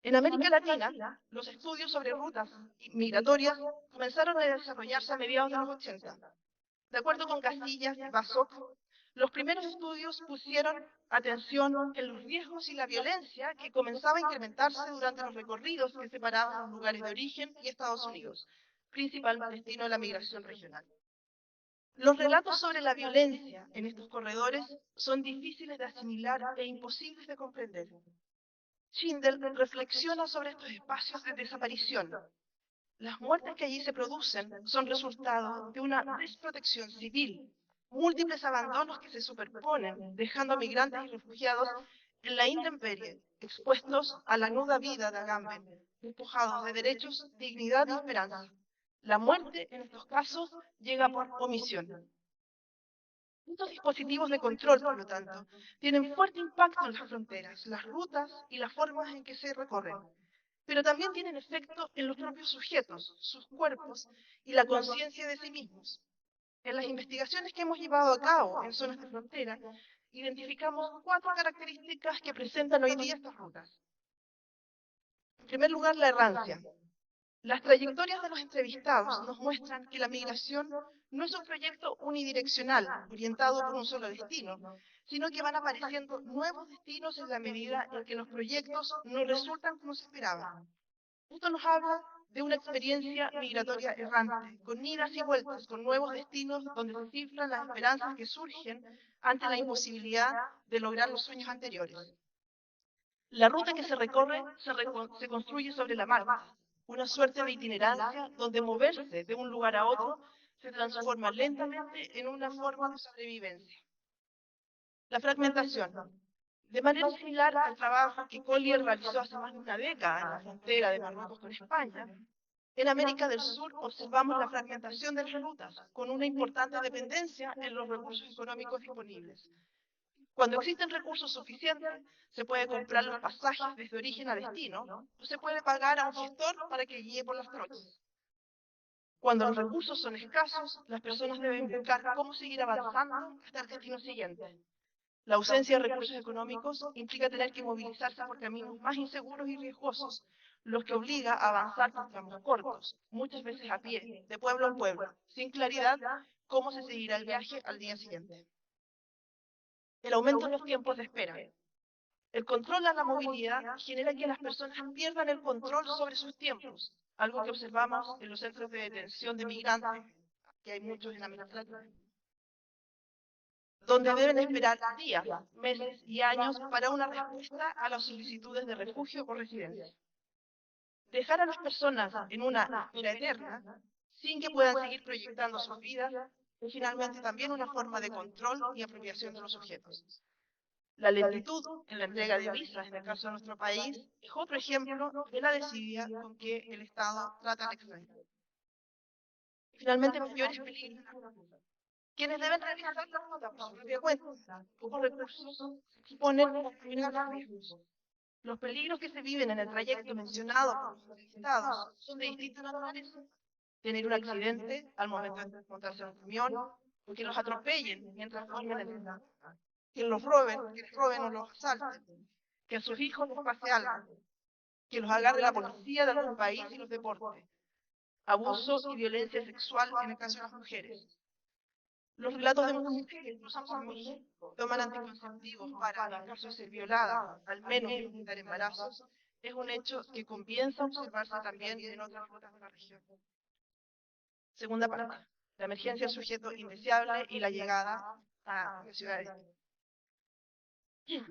En América Latina, los estudios sobre rutas migratorias comenzaron a desarrollarse a mediados de los 80. De acuerdo con Casillas y Basoc, los primeros estudios pusieron atención en los riesgos y la violencia que comenzaba a incrementarse durante los recorridos que separaban los lugares de origen y Estados Unidos, principal destino de la migración regional. Los relatos sobre la violencia en estos corredores son difíciles de asimilar e imposibles de comprender. Schindel reflexiona sobre estos espacios de desaparición. Las muertes que allí se producen son resultado de una desprotección civil, múltiples abandonos que se superponen, dejando a migrantes y refugiados en la intemperie, expuestos a la nuda vida de Agamben, despojados de derechos, dignidad y esperanza. La muerte, en estos casos, llega por omisión. Estos dispositivos de control, por lo tanto, tienen fuerte impacto en las fronteras, las rutas y las formas en que se recorren, pero también tienen efecto en los propios sujetos, sus cuerpos y la conciencia de sí mismos. En las investigaciones que hemos llevado a cabo en zonas de frontera, identificamos 4 características que presentan hoy día estas rutas. En primer lugar, la errancia. Las trayectorias de los entrevistados nos muestran que la migración no es un proyecto unidireccional, orientado por un solo destino, sino que van apareciendo nuevos destinos en la medida en que los proyectos no resultan como se esperaba. Esto nos habla de una experiencia migratoria errante, con idas y vueltas, con nuevos destinos donde se cifran las esperanzas que surgen ante la imposibilidad de lograr los sueños anteriores. La ruta que se recorre se construye sobre la marcha, una suerte de itinerancia donde moverse de un lugar a otro se transforma lentamente en una forma de sobrevivencia. La fragmentación. De manera similar al trabajo que Collier realizó hace más de una década en la frontera de Marruecos con España, en América del Sur observamos la fragmentación de las rutas, con una importante dependencia en los recursos económicos disponibles. Cuando existen recursos suficientes, se puede comprar los pasajes desde origen a destino, o se puede pagar a un gestor para que guíe por las trochas. Cuando los recursos son escasos, las personas deben buscar cómo seguir avanzando hasta el destino siguiente. La ausencia de recursos económicos implica tener que movilizarse por caminos más inseguros y riesgosos, los que obliga a avanzar por tramos cortos, muchas veces a pie, de pueblo en pueblo, sin claridad cómo se seguirá el viaje al día siguiente. El aumento en los tiempos de espera. El control a la movilidad genera que las personas pierdan el control sobre sus tiempos, algo que observamos en los centros de detención de migrantes, que hay muchos en América Latina, donde deben esperar días, meses y años para una respuesta a las solicitudes de refugio o residencia. Dejar a las personas en una espera eterna, sin que puedan seguir proyectando sus vidas, es finalmente también una forma de control y apropiación de los sujetos. La lentitud en la entrega de visas, en el caso de nuestro país, es otro ejemplo de la desidia con que el Estado trata al extranjero. Finalmente, mayores peligros. Quienes deben realizar la ruta por su propia cuenta, pocos recursos, exponen considerables riesgos. Los peligros que se viven en el trayecto mencionado por los entrevistados son de distinta naturaleza. Tener un accidente al momento de montarse en un camión, o que los atropellen mientras duermen en el carro, que les roben o los asalten, que a sus hijos les pase algo, que los agarre la policía de algún país y los deporte, abuso y violencia sexual en el caso de las mujeres. Los relatos de mujeres que cruzan por México, toman anticonceptivos para, en caso de ser violada, al menos evitar embarazos, es un hecho que comienza a observarse también en otras rutas de la región. Segunda parte, la emergencia del sujeto indeseable y la llegada a la ciudad de destino.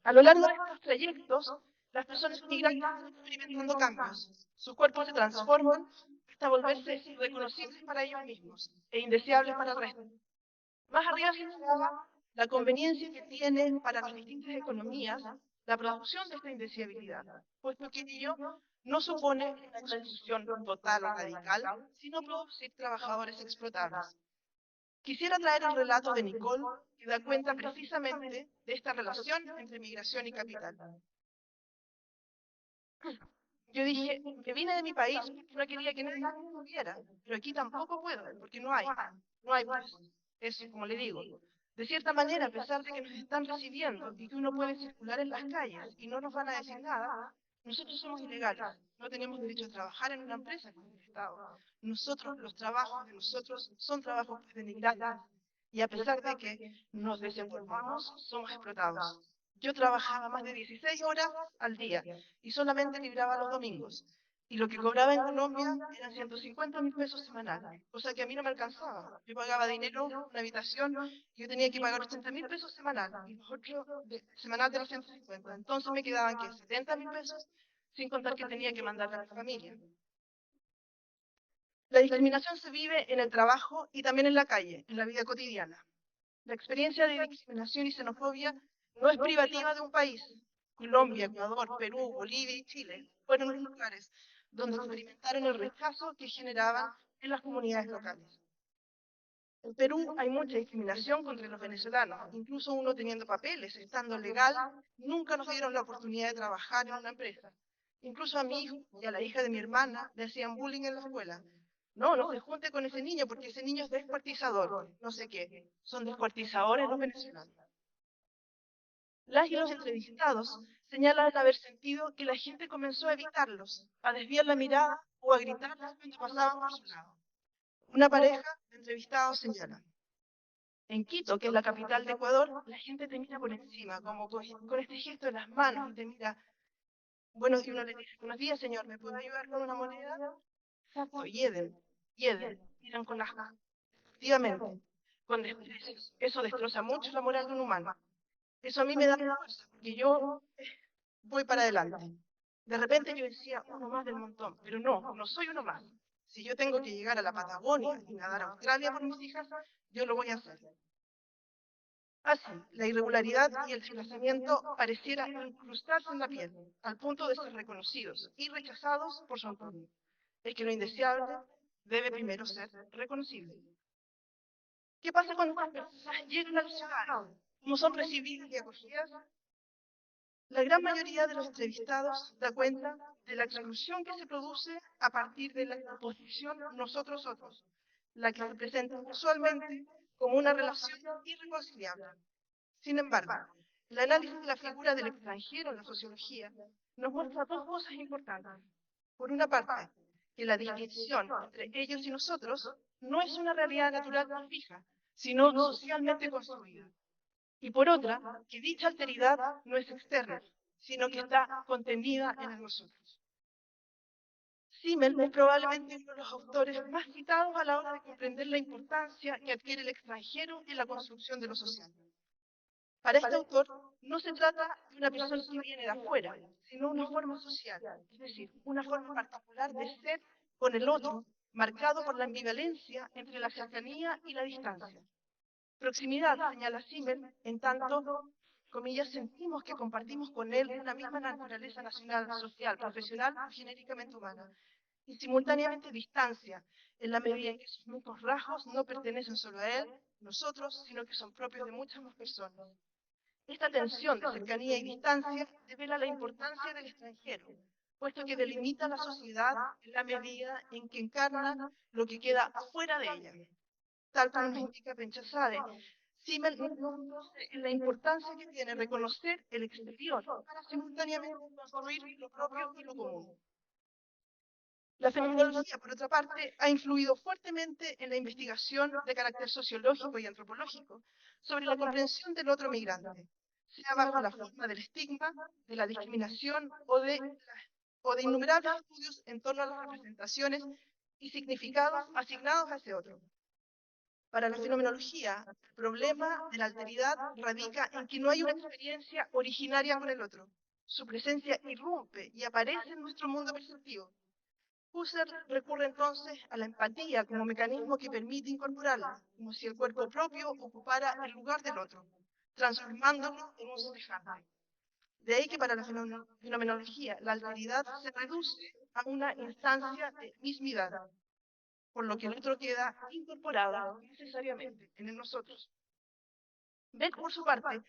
A lo largo de estos trayectos, las personas migrantes están experimentando cambios. Sus cuerpos se transforman hasta volverse reconocibles para ellos mismos e indeseables para el resto. Más arriba se señala la conveniencia que tiene para las distintas economías la producción de esta indeseabilidad, puesto que ello no supone una exclusión total o radical, sino producir trabajadores explotables. Quisiera traer el relato de Nicole, que da cuenta precisamente de esta relación entre migración y capital. Yo dije, me vine de mi país porque no quería que nadie me moviera, pero aquí tampoco puedo, porque no hay pues. Eso, como le digo. De cierta manera, a pesar de que nos están recibiendo y que uno puede circular en las calles y no nos van a decir nada, nosotros somos ilegales. No tenemos derecho a trabajar en una empresa con el Estado. Nosotros, los trabajos de nosotros son trabajos denigrantes. Y a pesar de que nos desenvolvamos, somos explotados. Yo trabajaba más de 16 horas al día y solamente libraba los domingos. Y lo que cobraba en Colombia eran 150.000 pesos semanales, cosa que a mí no me alcanzaba. Yo pagaba dinero, una habitación, y yo tenía que pagar 80.000 pesos semanales, y los otros semanal de los 150. Entonces me quedaban, ¿qué? 70.000 pesos, sin contar que tenía que mandarle a mi familia. La discriminación se vive en el trabajo y también en la calle, en la vida cotidiana. La experiencia de discriminación y xenofobia no es privativa de un país. Colombia, Ecuador, Perú, Bolivia y Chile fueron los lugares donde experimentaron el rechazo que generaban en las comunidades locales. En Perú hay mucha discriminación contra los venezolanos, incluso uno teniendo papeles, estando legal, nunca nos dieron la oportunidad de trabajar en una empresa. Incluso a mi hijo y a la hija de mi hermana le hacían bullying en la escuela. No, no se junte con ese niño porque ese niño es descuartizador, no sé qué, son descuartizadores los venezolanos. Las y los entrevistados señalan haber sentido que la gente comenzó a evitarlos, a desviar la mirada o a gritar cuando pasaban por su lado. Una pareja de entrevistados señala: en Quito, que es la capital de Ecuador, la gente te mira por encima, como con este gesto de las manos, y te mira. Bueno, y uno le dice: buenos días, señor, ¿me puede ayudar con una moneda? Exacto, hieden, miran con asco. Efectivamente, con desprecio. Eso destroza mucho la moral de un humano. Eso a mí me da fuerza, porque yo voy para adelante. De repente yo decía, uno más del montón, pero no soy uno más. Si yo tengo que llegar a la Patagonia y nadar a Australia por mis hijas, yo lo voy a hacer. Así, la irregularidad y el desplazamiento pareciera incrustarse en la piel, al punto de ser reconocidos y rechazados por su entorno. Es que lo indeseable debe primero ser reconocible. ¿Qué pasa cuando estas personas llegan a las ciudades? ¿Cómo son recibidas y acogidas? La gran mayoría de los entrevistados da cuenta de la exclusión que se produce a partir de la oposición nosotros-otros, la que se presenta usualmente como una relación irreconciliable. Sin embargo, el análisis de la figura del extranjero en la sociología nos muestra dos cosas importantes. Por una parte, que la distinción entre ellos y nosotros no es una realidad natural y fija, sino socialmente construida. Y por otra, que dicha alteridad no es externa, sino que está contenida en nosotros. Simmel es probablemente uno de los autores más citados a la hora de comprender la importancia que adquiere el extranjero en la construcción de lo social. Para este autor, no se trata de una persona que viene de afuera, sino una forma social, es decir, una forma particular de ser con el otro, marcado por la ambivalencia entre la cercanía y la distancia. Proximidad, señala Simmel, en tanto, comillas, sentimos que compartimos con él una misma naturaleza nacional, social, profesional y genéricamente humana, y simultáneamente distancia, en la medida en que sus mismos rasgos no pertenecen solo a él, nosotros, sino que son propios de muchas más personas. Esta tensión de cercanía y distancia devela la importancia del extranjero, puesto que delimita la sociedad en la medida en que encarna lo que queda fuera de ella. Tal como nos indica Penchasade, Simmel introduce en la importancia que tiene reconocer el exterior para simultáneamente construir lo propio y lo común. La fenomenología, por otra parte, ha influido fuertemente en la investigación de carácter sociológico y antropológico sobre la comprensión del otro migrante, sea bajo la forma del estigma, de la discriminación o de innumerables estudios en torno a las representaciones y significados asignados a ese otro. Para la fenomenología, el problema de la alteridad radica en que no hay una experiencia originaria con el otro. Su presencia irrumpe y aparece en nuestro mundo perceptivo. Husserl recurre entonces a la empatía como mecanismo que permite incorporarla, como si el cuerpo propio ocupara el lugar del otro, transformándolo en un semejante. De ahí que para la fenomenología la alteridad se reduce a una instancia de mismidad, por lo que el otro queda incorporado necesariamente en el nosotros. Beck, por su parte,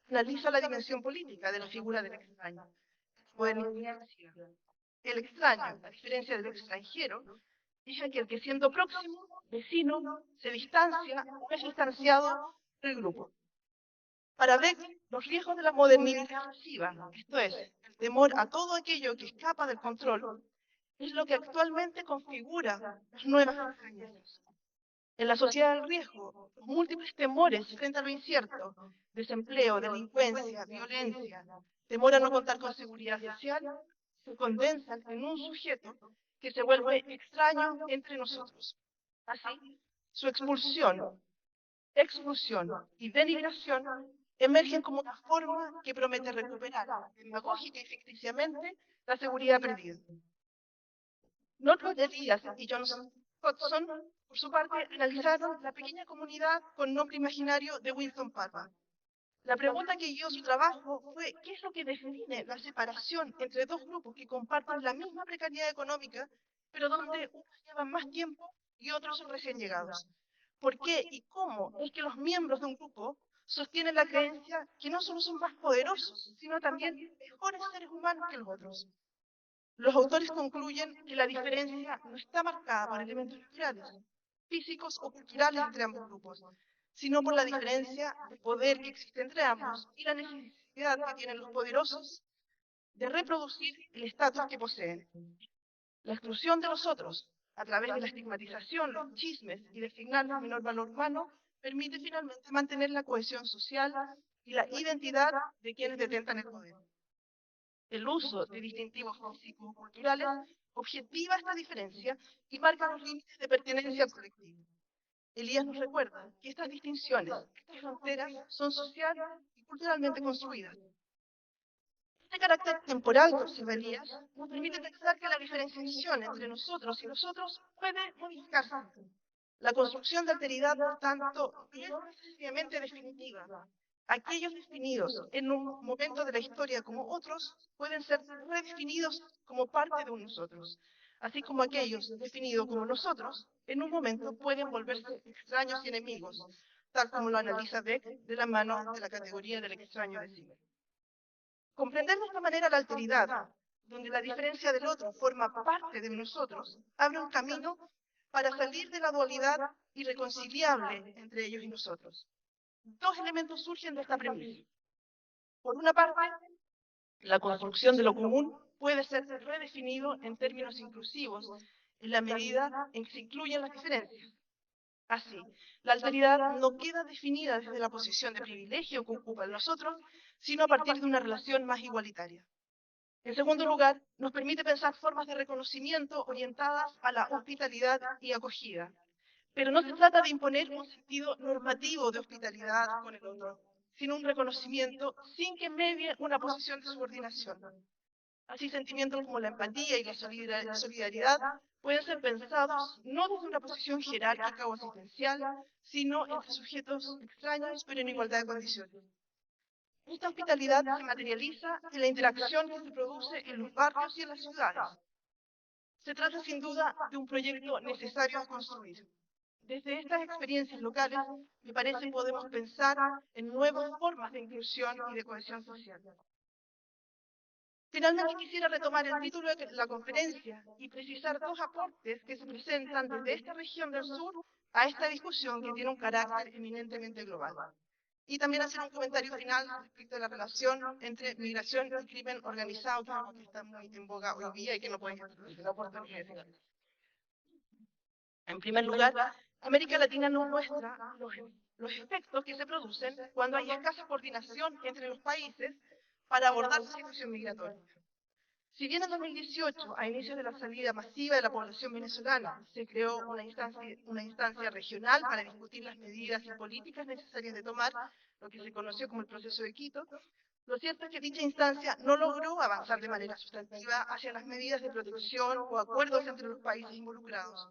analiza la dimensión política de la figura del extraño. El extraño, a diferencia del extranjero, es aquel que siendo próximo, vecino, se distancia o es distanciado del grupo. Para Beck, los riesgos de la modernidad excesiva, esto es, el temor a todo aquello que escapa del control, es lo que actualmente configura las nuevas extrañezas. En la sociedad del riesgo, los múltiples temores frente a lo incierto, desempleo, delincuencia, violencia, temor a no contar con seguridad social, se condensan en un sujeto que se vuelve extraño entre nosotros. Así, su expulsión, exclusión y denigración emergen como una forma que promete recuperar demagógica y ficticiamente la seguridad perdida. Norman Elias y John Hodgson, por su parte, analizaron la pequeña comunidad con nombre imaginario de Winston Parva. La pregunta que guió su trabajo fue ¿qué es lo que define la separación entre dos grupos que comparten la misma precariedad económica, pero donde unos llevan más tiempo y otros son recién llegados? ¿Por qué y cómo es que los miembros de un grupo sostienen la creencia que no solo son más poderosos, sino también mejores seres humanos que los otros? Los autores concluyen que la diferencia no está marcada por elementos naturales, físicos o culturales entre ambos grupos, sino por la diferencia de poder que existe entre ambos y la necesidad que tienen los poderosos de reproducir el estatus que poseen. La exclusión de los otros, a través de la estigmatización, los chismes y designarles menor valor humano, permite finalmente mantener la cohesión social y la identidad de quienes detentan el poder. El uso de distintivos físicos o culturales objetiva esta diferencia y marca los límites de pertenencia al colectivo. Elías nos recuerda que estas distinciones, estas fronteras, son sociales y culturalmente construidas. Este carácter temporal que observa Elías nos permite pensar que la diferenciación entre nosotros y los otros puede modificarse. La construcción de alteridad, por tanto, no es necesariamente definitiva, Aquellos definidos en un momento de la historia como otros pueden ser redefinidos como parte de nosotros, así como aquellos definidos como nosotros en un momento pueden volverse extraños y enemigos, tal como lo analiza Beck de la mano de la categoría del extraño de sí. Comprender de esta manera la alteridad, donde la diferencia del otro forma parte de nosotros, abre un camino para salir de la dualidad irreconciliable entre ellos y nosotros. Dos elementos surgen de esta premisa. Por una parte, la construcción de lo común puede ser redefinido en términos inclusivos en la medida en que se incluyen las diferencias. Así, la alteridad no queda definida desde la posición de privilegio que ocupa el nosotros, sino a partir de una relación más igualitaria. En segundo lugar, nos permite pensar formas de reconocimiento orientadas a la hospitalidad y acogida. Pero no se trata de imponer un sentido normativo de hospitalidad con el otro, sino un reconocimiento sin que medie una posición de subordinación. Así, sentimientos como la empatía y la solidaridad pueden ser pensados no desde una posición jerárquica o asistencial, sino entre sujetos extraños pero en igualdad de condiciones. Esta hospitalidad se materializa en la interacción que se produce en los barrios y en las ciudades. Se trata sin duda de un proyecto necesario a construir. Desde estas experiencias locales, me parece que podemos pensar en nuevas formas de inclusión y de cohesión social. Finalmente quisiera retomar el título de la conferencia y precisar dos aportes que se presentan desde esta región del sur a esta discusión que tiene un carácter eminentemente global. Y también hacer un comentario final respecto a la relación entre migración y crimen organizado, que es algo que está muy en boga hoy día y que no pueden perder la oportunidad de decir. En primer lugar, América Latina nos muestra los efectos que se producen cuando hay escasa coordinación entre los países para abordar la situación migratoria. Si bien en 2018, a inicios de la salida masiva de la población venezolana, se creó una instancia regional para discutir las medidas y políticas necesarias de tomar lo que se conoció como el proceso de Quito, lo cierto es que dicha instancia no logró avanzar de manera sustantiva hacia las medidas de protección o acuerdos entre los países involucrados.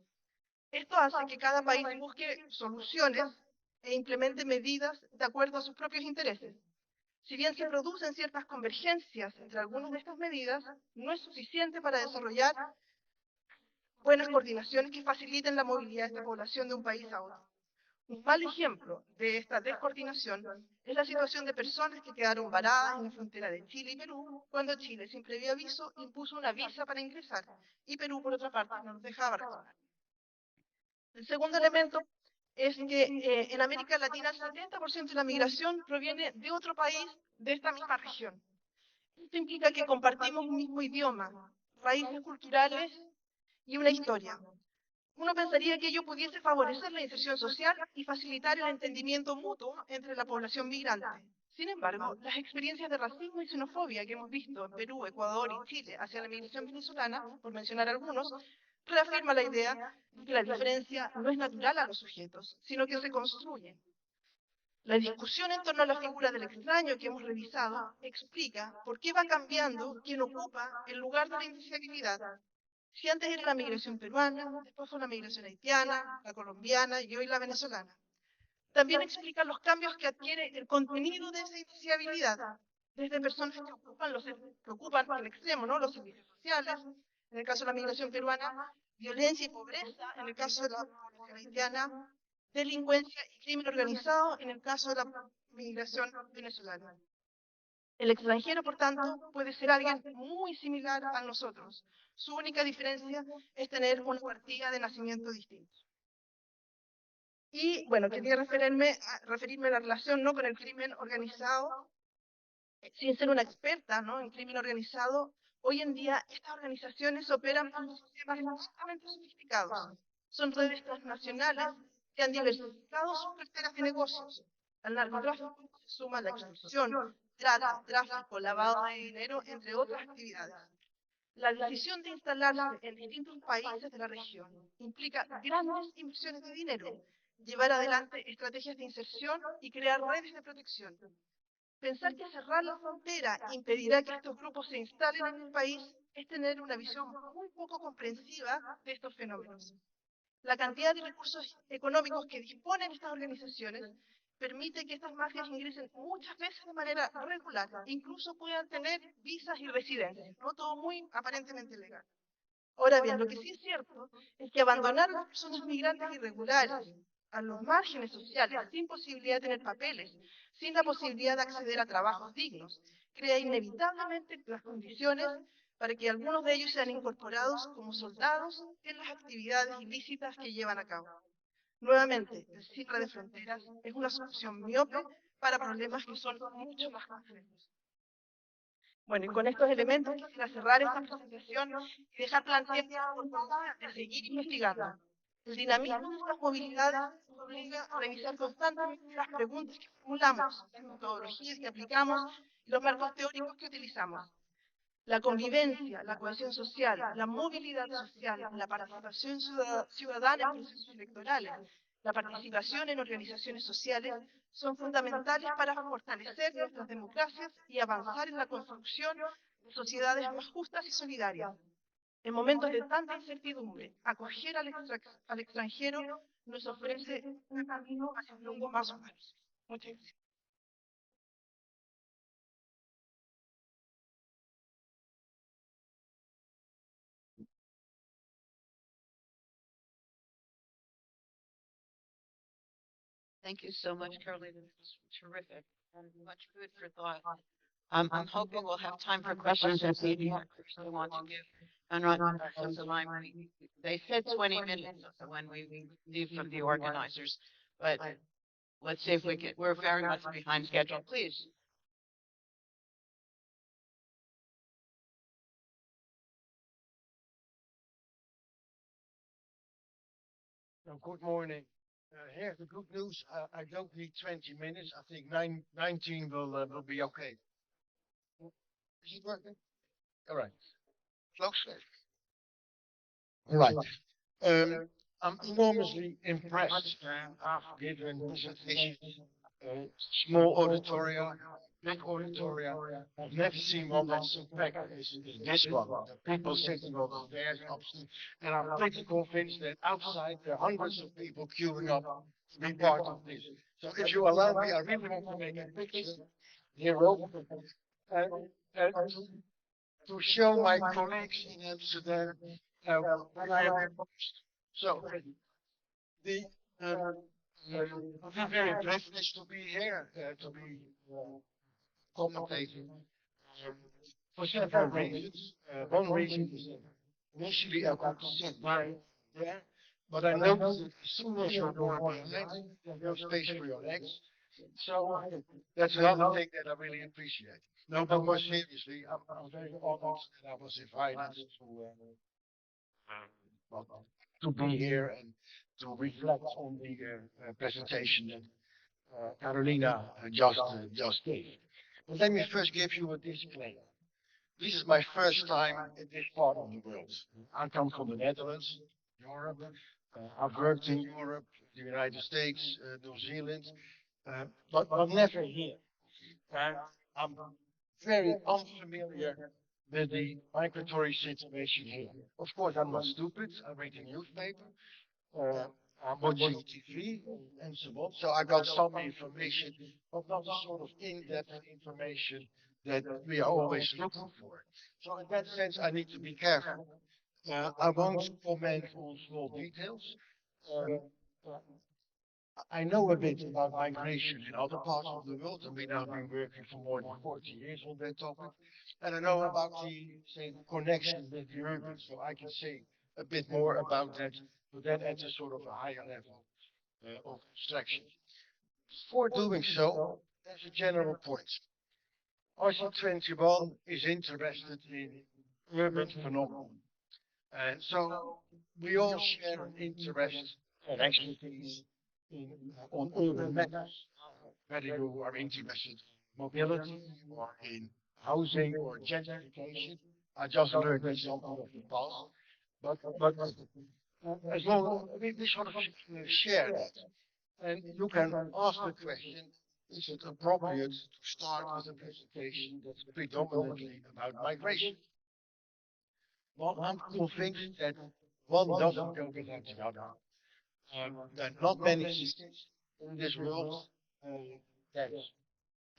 Esto hace que cada país busque soluciones e implemente medidas de acuerdo a sus propios intereses. Si bien se producen ciertas convergencias entre algunas de estas medidas, no es suficiente para desarrollar buenas coordinaciones que faciliten la movilidad de esta población de un país a otro. Un mal ejemplo de esta descoordinación es la situación de personas que quedaron varadas en la frontera de Chile y Perú cuando Chile, sin previo aviso, impuso una visa para ingresar y Perú, por otra parte, no los dejaba retornar. El segundo elemento es que en América Latina el 70% de la migración proviene de otro país de esta misma región. Esto implica que compartimos un mismo idioma, raíces culturales y una historia. Uno pensaría que ello pudiese favorecer la inserción social y facilitar el entendimiento mutuo entre la población migrante. Sin embargo, las experiencias de racismo y xenofobia que hemos visto en Perú, Ecuador y Chile hacia la migración venezolana, por mencionar algunos, reafirma la idea de que la diferencia no es natural a los sujetos, sino que se construye. La discusión en torno a la figura del extraño que hemos revisado explica por qué va cambiando quien ocupa el lugar de la indecibilidad. Si antes era la migración peruana, después fue la migración haitiana, la colombiana y hoy la venezolana. También explica los cambios que adquiere el contenido de esa indecibilidad, desde personas que ocupan el extremo, ¿no? Los servicios sociales, en el caso de la migración peruana, violencia y pobreza, en el caso de la población haitiana, delincuencia y crimen organizado, en el caso de la migración venezolana. El extranjero, por tanto, puede ser alguien muy similar a nosotros. Su única diferencia es tener una partida de nacimiento distinta. Y bueno, quería referirme a la relación, ¿no?, con el crimen organizado. Sin ser una experta, ¿no?, en crimen organizado, hoy en día estas organizaciones operan con sistemas extremadamente sofisticados. Son redes transnacionales que han diversificado sus carteras de negocios. Al narcotráfico se suma la extorsión, trata, tráfico, lavado de dinero, entre otras actividades. La decisión de instalarse en distintos países de la región implica grandes inversiones de dinero, llevar adelante estrategias de inserción y crear redes de protección. Pensar que cerrar la frontera impedirá que estos grupos se instalen en el país es tener una visión muy poco comprensiva de estos fenómenos. La cantidad de recursos económicos que disponen estas organizaciones permite que estas mafias ingresen muchas veces de manera regular, incluso puedan tener visas y residencias, no todo muy aparentemente legal. Ahora bien, lo que sí es cierto es que abandonar a las personas migrantes irregulares a los márgenes sociales, sin posibilidad de tener papeles, sin la posibilidad de acceder a trabajos dignos, crea inevitablemente las condiciones para que algunos de ellos sean incorporados como soldados en las actividades ilícitas que llevan a cabo. Nuevamente, el cierre de fronteras es una solución miope para problemas que son mucho más complejos. Bueno, y con estos elementos quisiera cerrar esta presentación y dejar planteada la importancia de seguir investigando. El dinamismo de estas movilidades nos obliga a revisar constantemente las preguntas que formulamos, las metodologías que aplicamos y los marcos teóricos que utilizamos. La convivencia, la cohesión social, la movilidad social, la participación ciudadana en procesos electorales, la participación en organizaciones sociales son fundamentales para fortalecer nuestras democracias y avanzar en la construcción de sociedades más justas y solidarias. En momentos de tanta incertidumbre, acoger al extranjero nos ofrece un camino hacia un mundo más humano. Muchas gracias. Thank you so much, Carolina. This was terrific and much food for thought. I'm hoping we'll have time for questions and feedback. I want to give Conrad some time. They said 20 minutes when we leave from the organizers, but let's see if we can. We're very much behind schedule. Please. Good morning. Here's the good news. I don't need 20 minutes. I think 19 will be okay. Is it working? All right. Close. All right. I'm enormously impressed after giving presentations. Small auditoria, big auditoria. I've never seen one that's so packed as this one. The people sitting on the stairs upstairs. And I'm pretty convinced that outside there are hundreds of people queuing up to be part of this. So if you allow me, I really want to make a picture here over and to show my colleagues in Amsterdam what I have proposed. So the I'm very privileged to be here, to be commentating for several reasons. One reason is that initially I could sit right there, but I noticed that as soon as you're more behind, there's no space for your legs. So that's another thing that I really appreciate. No, but more seriously, I'm very honored that I was invited to be here and to reflect on the presentation that Carolina just gave. But let me first give you a disclaimer. This is my first time in this part of the world. I come from the Netherlands, Europe. I've worked in Europe, the United States, New Zealand, but never here. I'm very unfamiliar with the migratory situation here. Of course, I'm not stupid. I read the newspaper. I'm watching TV and so on. So I got some information, but not the sort of in-depth information that we are always looking for. So in that sense, I need to be careful. I won't comment on small details. I know a bit about migration in other parts of the world, and we now been working for more than 40 years on that topic. And I know about the connection with the urban, so I can say a bit more about that, but then at a sort of a higher level of abstraction. For doing so, there's a general point. RC21 is interested in urban phenomena. And so we all share an interest and expertise on urban matters, whether you are interested in mobility or in housing or gentrification. I just learned an example of the past, but as long as we sort of share that, and you can ask the question, is it appropriate to start with a presentation that's predominantly about migration? Well, I'm convinced that one doesn't go without the other. There are not many cities in this world that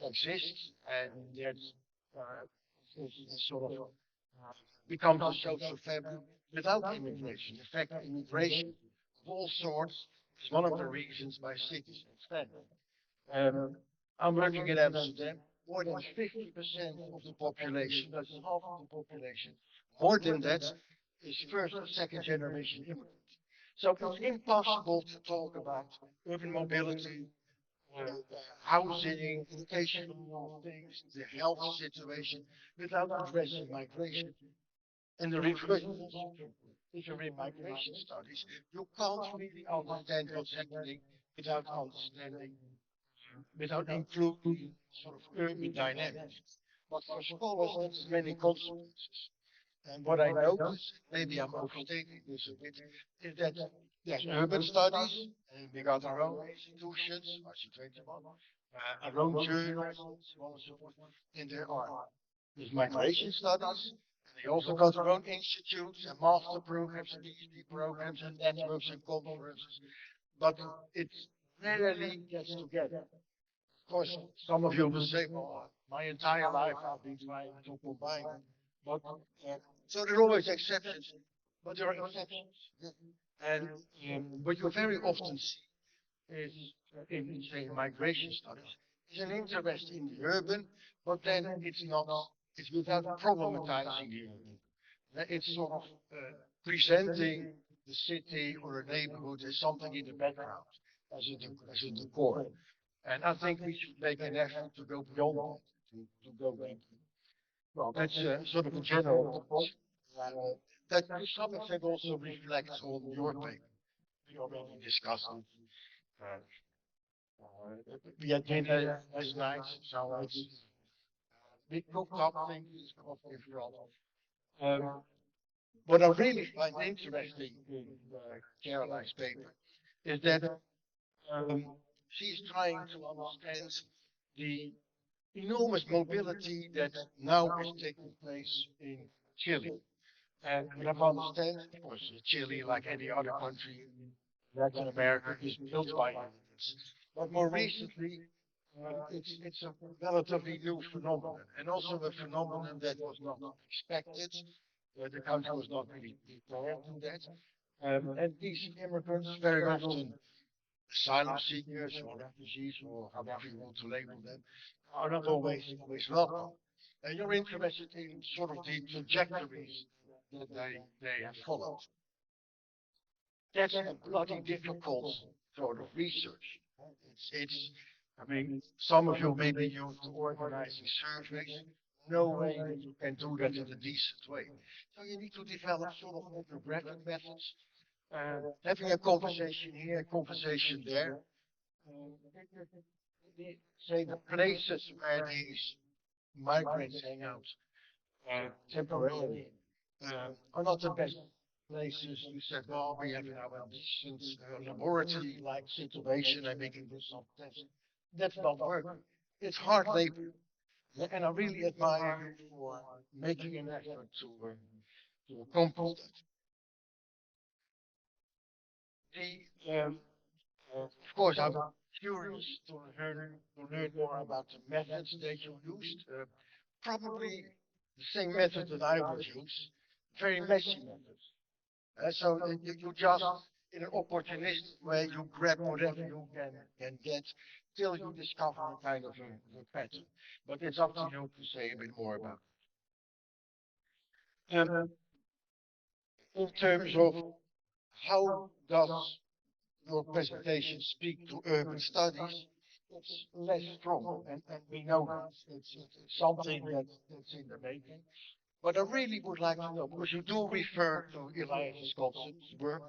exists and that sort of becomes a social fabric without immigration. In fact, immigration of all sorts is one of the reasons why cities expand. Um, I'm working in Amsterdam. More than 50% of the population, that's half of the population, more than that, is first or second generation immigrant. So it's impossible to talk about urban mobility, housing, educational things, the health situation, without addressing migration. And the reverse is also true. If you read migration studies, you can't really understand what's happening without understanding, without including sort of urban dynamics. But for scholars, that has many consequences. And what I notice, maybe I'm overstating this a bit, is that there's urban studies, and we got our own institutions, RC21, our own journals, and so on and so forth. And there's migration studies, and they also got their own institutes and master programs, PhD programs, and networks and conferences. But it rarely gets together. Of course, some of you will say, well, my entire life I've been trying to combine them. But so there are always exceptions, but there are exceptions. And what you very often see is in, say, migration studies, is an interest in the urban, but then it's not, it's without problematizing the urban. It's sort of presenting the city or a neighborhood as something in the background, as a decor. And I think we should make an effort to go beyond that, to go deeper. Well, that's sort of a general approach. That to some extent also reflects on your paper. We already discussed it. We had dinner last night, so it's we cooked up things coffee in front. What I really find interesting in Caroline's paper is that she's trying to understand the enormous mobility that now is taking place in Chile. And what I understand, of course, Chile, like any other country in Latin America, is built by immigrants. But more recently, it's a relatively new phenomenon, and also a phenomenon that was not expected. The country was not really prepared to that. And these immigrants, very often asylum seekers or refugees, or however you want to label them, are not always welcome. And you're interested in sort of the trajectories that they have followed. That's a bloody difficult sort of research. I mean, some of you may be used to organizing surveys. No way that you can do that in a decent way. So you need to develop sort of ethnographic methods, having a conversation here, a conversation there. Say the places where these migrants hang out temporarily are not the best places. You said, well, we have now a decent laboratory-like situation and we can do some tests. That's not working. It's hard labor. And I really admire you for making an effort to accomplish that. Of course, I'm curious to learn more about the methods that you used. Probably the same method that I would use, very messy methods. You just, in an opportunistic way, you grab whatever you can get till you discover a kind of a pattern. But it's up to you to say a bit more about it. In terms of how does your presentation speak to urban studies, it's less strong, and we know that. It's something that's in the making. But I really would like to know, because you do refer to Elijah Scott's work,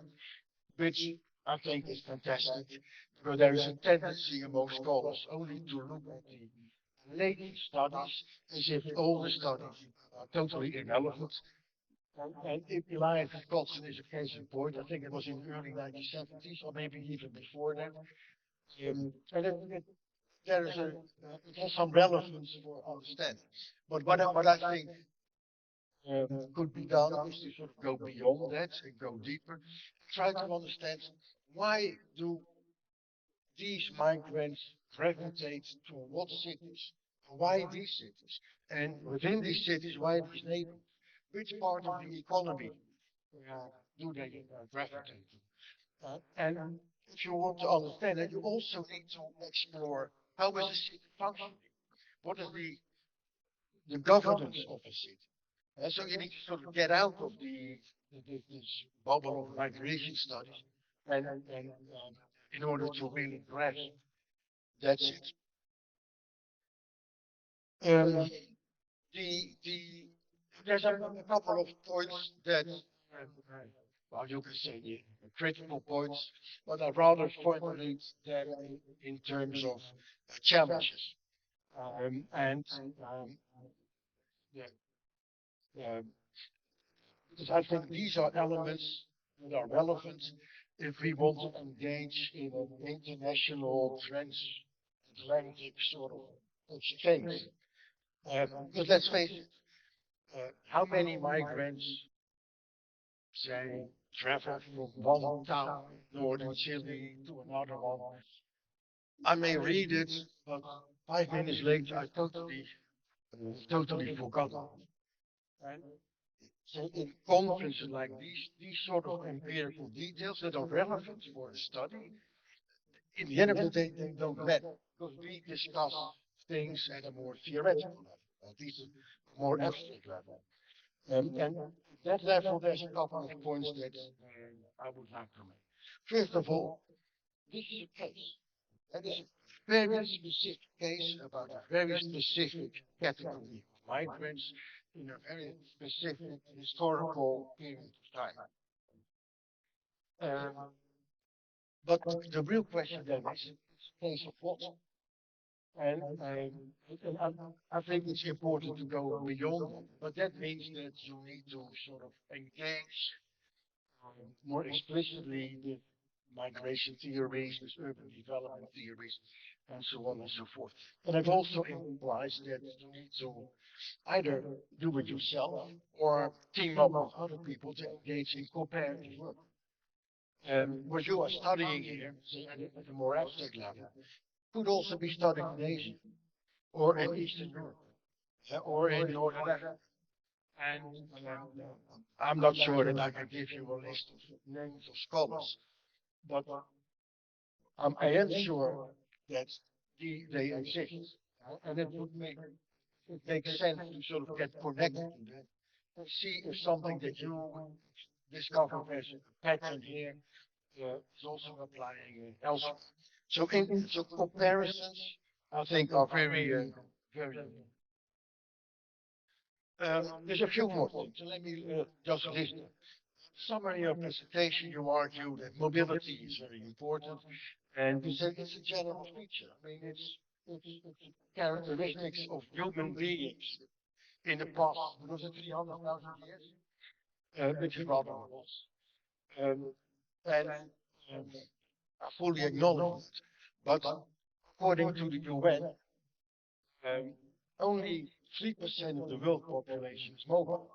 which I think is fantastic, because there is a tendency among scholars only to look at the latest studies as if all the studies are totally irrelevant. And if Elijah Scottson is a case in point, I think it was in the early 1970s, or maybe even before that. And there is it has some relevance for understanding. But what I think could be done is to sort of go beyond that and go deeper, try to understand why do these migrants gravitate to what cities, why these cities, and within these cities, why these neighborhoods, which part of the economy do they gravitate to? And if you want to understand it, you also need to explore how is a city functioning? What is the governance of a city? And so you need to sort of get out of this bubble of migration studies and in order to really grasp that's it. The there's a couple of points that well you can say the critical points, but I rather formulate them in terms of challenges. And yeah, um, because I think these are elements that are relevant if we want to engage in an international transatlantic sort of exchange. Because let's face it, how many migrants, say, travel from one town in northern Chile to another one? I may read it, but 5 minutes later I totally forgot. And so in conferences like these sort of empirical details that are relevant for a study, in the end of the day, they don't matter because we discuss things at a more theoretical level, at least a more abstract level. And at that level, there's a couple of points that I would like to make. First of all, this is a case. That is a very specific case about a very specific category of migrants in a very specific historical period of time. But the real question then is, it's a case of what? And I think it's important to go beyond that. But that means that you need to sort of engage more explicitly with migration theories, with urban development theories, and so on and so forth. And it also implies that you need to either do it yourself or team up with other people to engage in comparative work. What you are studying here, say at a more abstract level, could also be studied in Asia or in Eastern Europe or in North America. And I'm not sure that I can give you a list of names of scholars, but I am sure that they exist. And it would make it makes sense to sort of get connected to that and see if something that you discover as a pattern here is also applying elsewhere. So comparisons, I think, are very. There's a few more things. So let me just list them. Summary of presentation, you argue that mobility is very important, and you said it's a general feature. I mean, it's characteristics of human beings in the past, was it 300,000 years? Which is rather a loss. And I fully acknowledge that. But according to the UN, only 3% of the world population is mobile,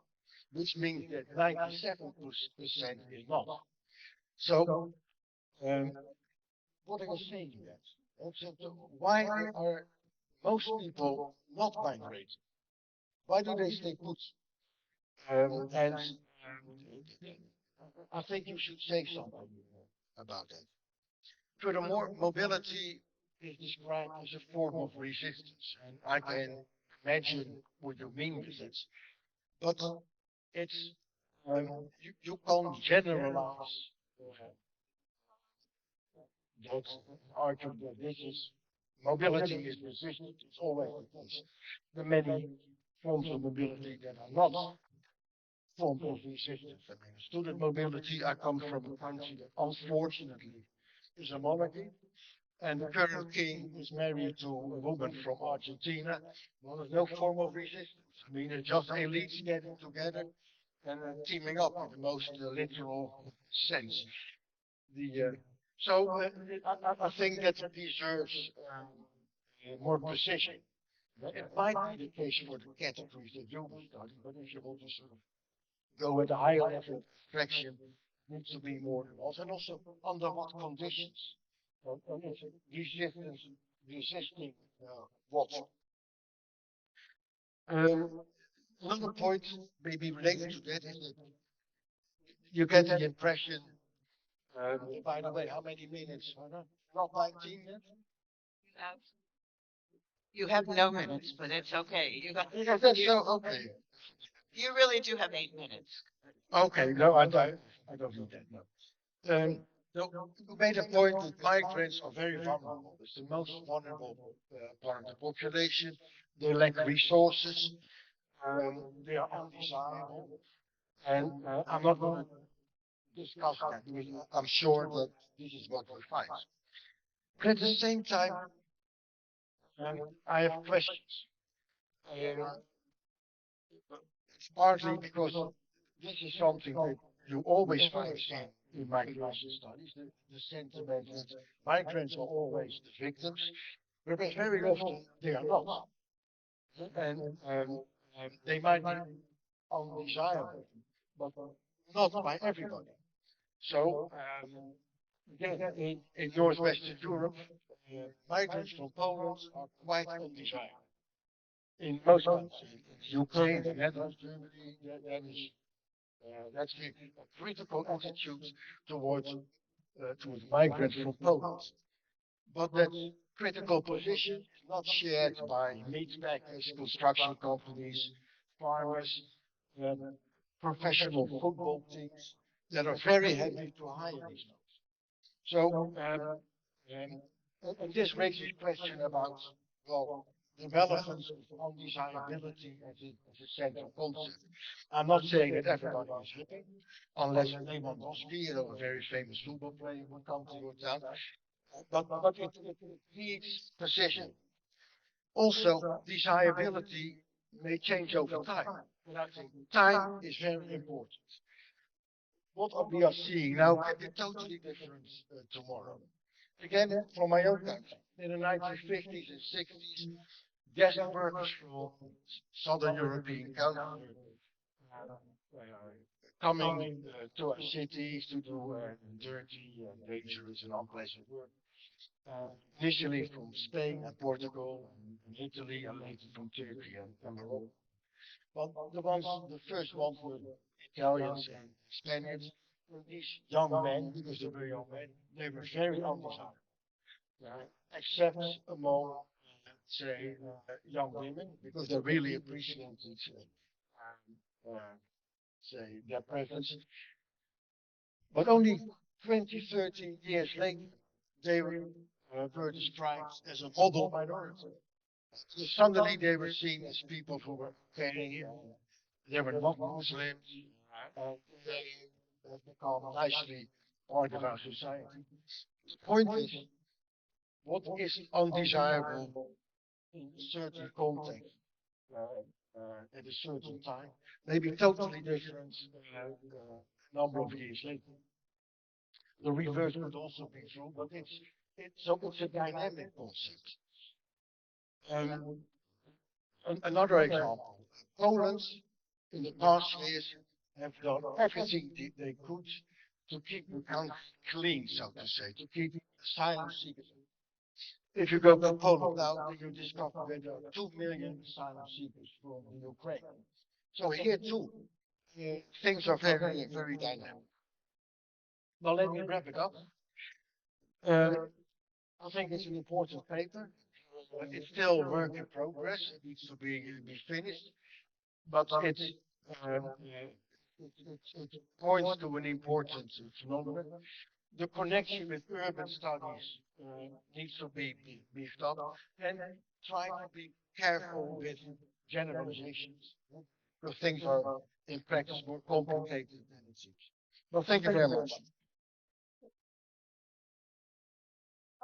which means that 97% is not. So, what are you saying to that? So why are most people not migrating? Why do they stay put? And I think you should say something about that. Furthermore, mobility is described as a form of resistance, and I can imagine what you mean with it. But it's you can't generalize that argue that this is mobility is resistant. It's always the case. There are many forms of mobility that are not forms of resistance. I mean, student mobility. I come from a country that unfortunately is a monarchy. And the current king is married to a woman from Argentina. Well, there's no form of resistance. I mean, it's just elites getting together and teaming up in the most literal sense. I think that deserves more precision. It might be the case for the categories that you will study, but if you want to sort of go at a higher level of abstraction, it needs to be more nuanced. And also under what conditions? on its resisting watch. Another point maybe related to that is that you get the impression, by the way, how many minutes? Not 19 yet? You have no minutes, but it's okay. You got, Is that so? Okay. you really do have 8 minutes. Okay, no, I don't need that, no. No, you made a point that migrants are very vulnerable. It's the most vulnerable part of the population. They lack resources. They are undesirable. And I'm not going to discuss that because I'm sure that this is what we find. But at the same time, I have questions. It's partly because this is something that you always find in migration studies, the sentiment that migrants are always the victims, but very often they are not. And they might be undesirable, but not by everybody. So, again, in Northwestern Europe, migrants from Poland are quite undesirable. In most countries, in UK, in the Netherlands, Germany, that's the critical attitude towards migrants from Poland. But that critical position is not shared by meat packers, construction companies, farmers, professional football teams that are very happy to hire these folks. So, and this raises a question about, well, the relevance of undesirability as a central concept. I'm not saying that everybody is happy, unless Lewandowski, a very famous football player, would come to your town. But it needs precision. Also, desirability may change over time. And I think time is very important. What we are seeing now can be totally different tomorrow. Again, from my own country, in the 1950s and 60s, guest workers from Southern European countries coming to our cities to do dirty and dangerous and unpleasant work. Initially from Spain and Portugal and Italy and later from Turkey and Morocco. But the first ones were Italians and Spaniards. And these young men, because they were young men, they were very undesirable. Except among, say, young women, because they really appreciated, say, their presence. But only 20, 30 years later, they were described as a model minority. So suddenly they were seen as people who were okay, they were not Muslims, and they have become nicely part of our society. The point is, what is undesirable in a certain context at a certain time may be totally different a number of years later. The reverse could also be true, but it's a dynamic concept. Another example, Poland in the past years have done everything they could to keep the country clean, so to say, to keep asylum seekers. If you go to Poland now, you discover that there are 2 million asylum seekers from Ukraine. So here too, things are very, very dynamic. Now let me wrap it up. I think it's an important paper. It's still a work in progress. It needs to be finished, but it points to an important phenomenon. The connection with urban studies needs to be beefed up, and try to be careful with generalizations, because things are in practice more complicated than it seems. Well, thank you very much.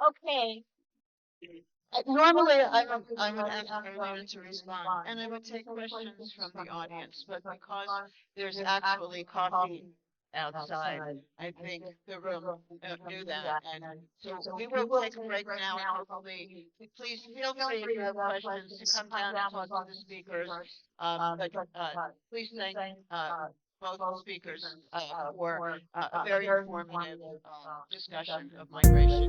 Okay. Normally, I would ask everyone to respond, and I would take questions from the audience, but because there's actually coffee outside, I think the room knew that, and so we will take a break now, and hopefully, please feel free if you have questions to come down and talk to the speakers. But please thank both speakers for a very informative discussion of migration.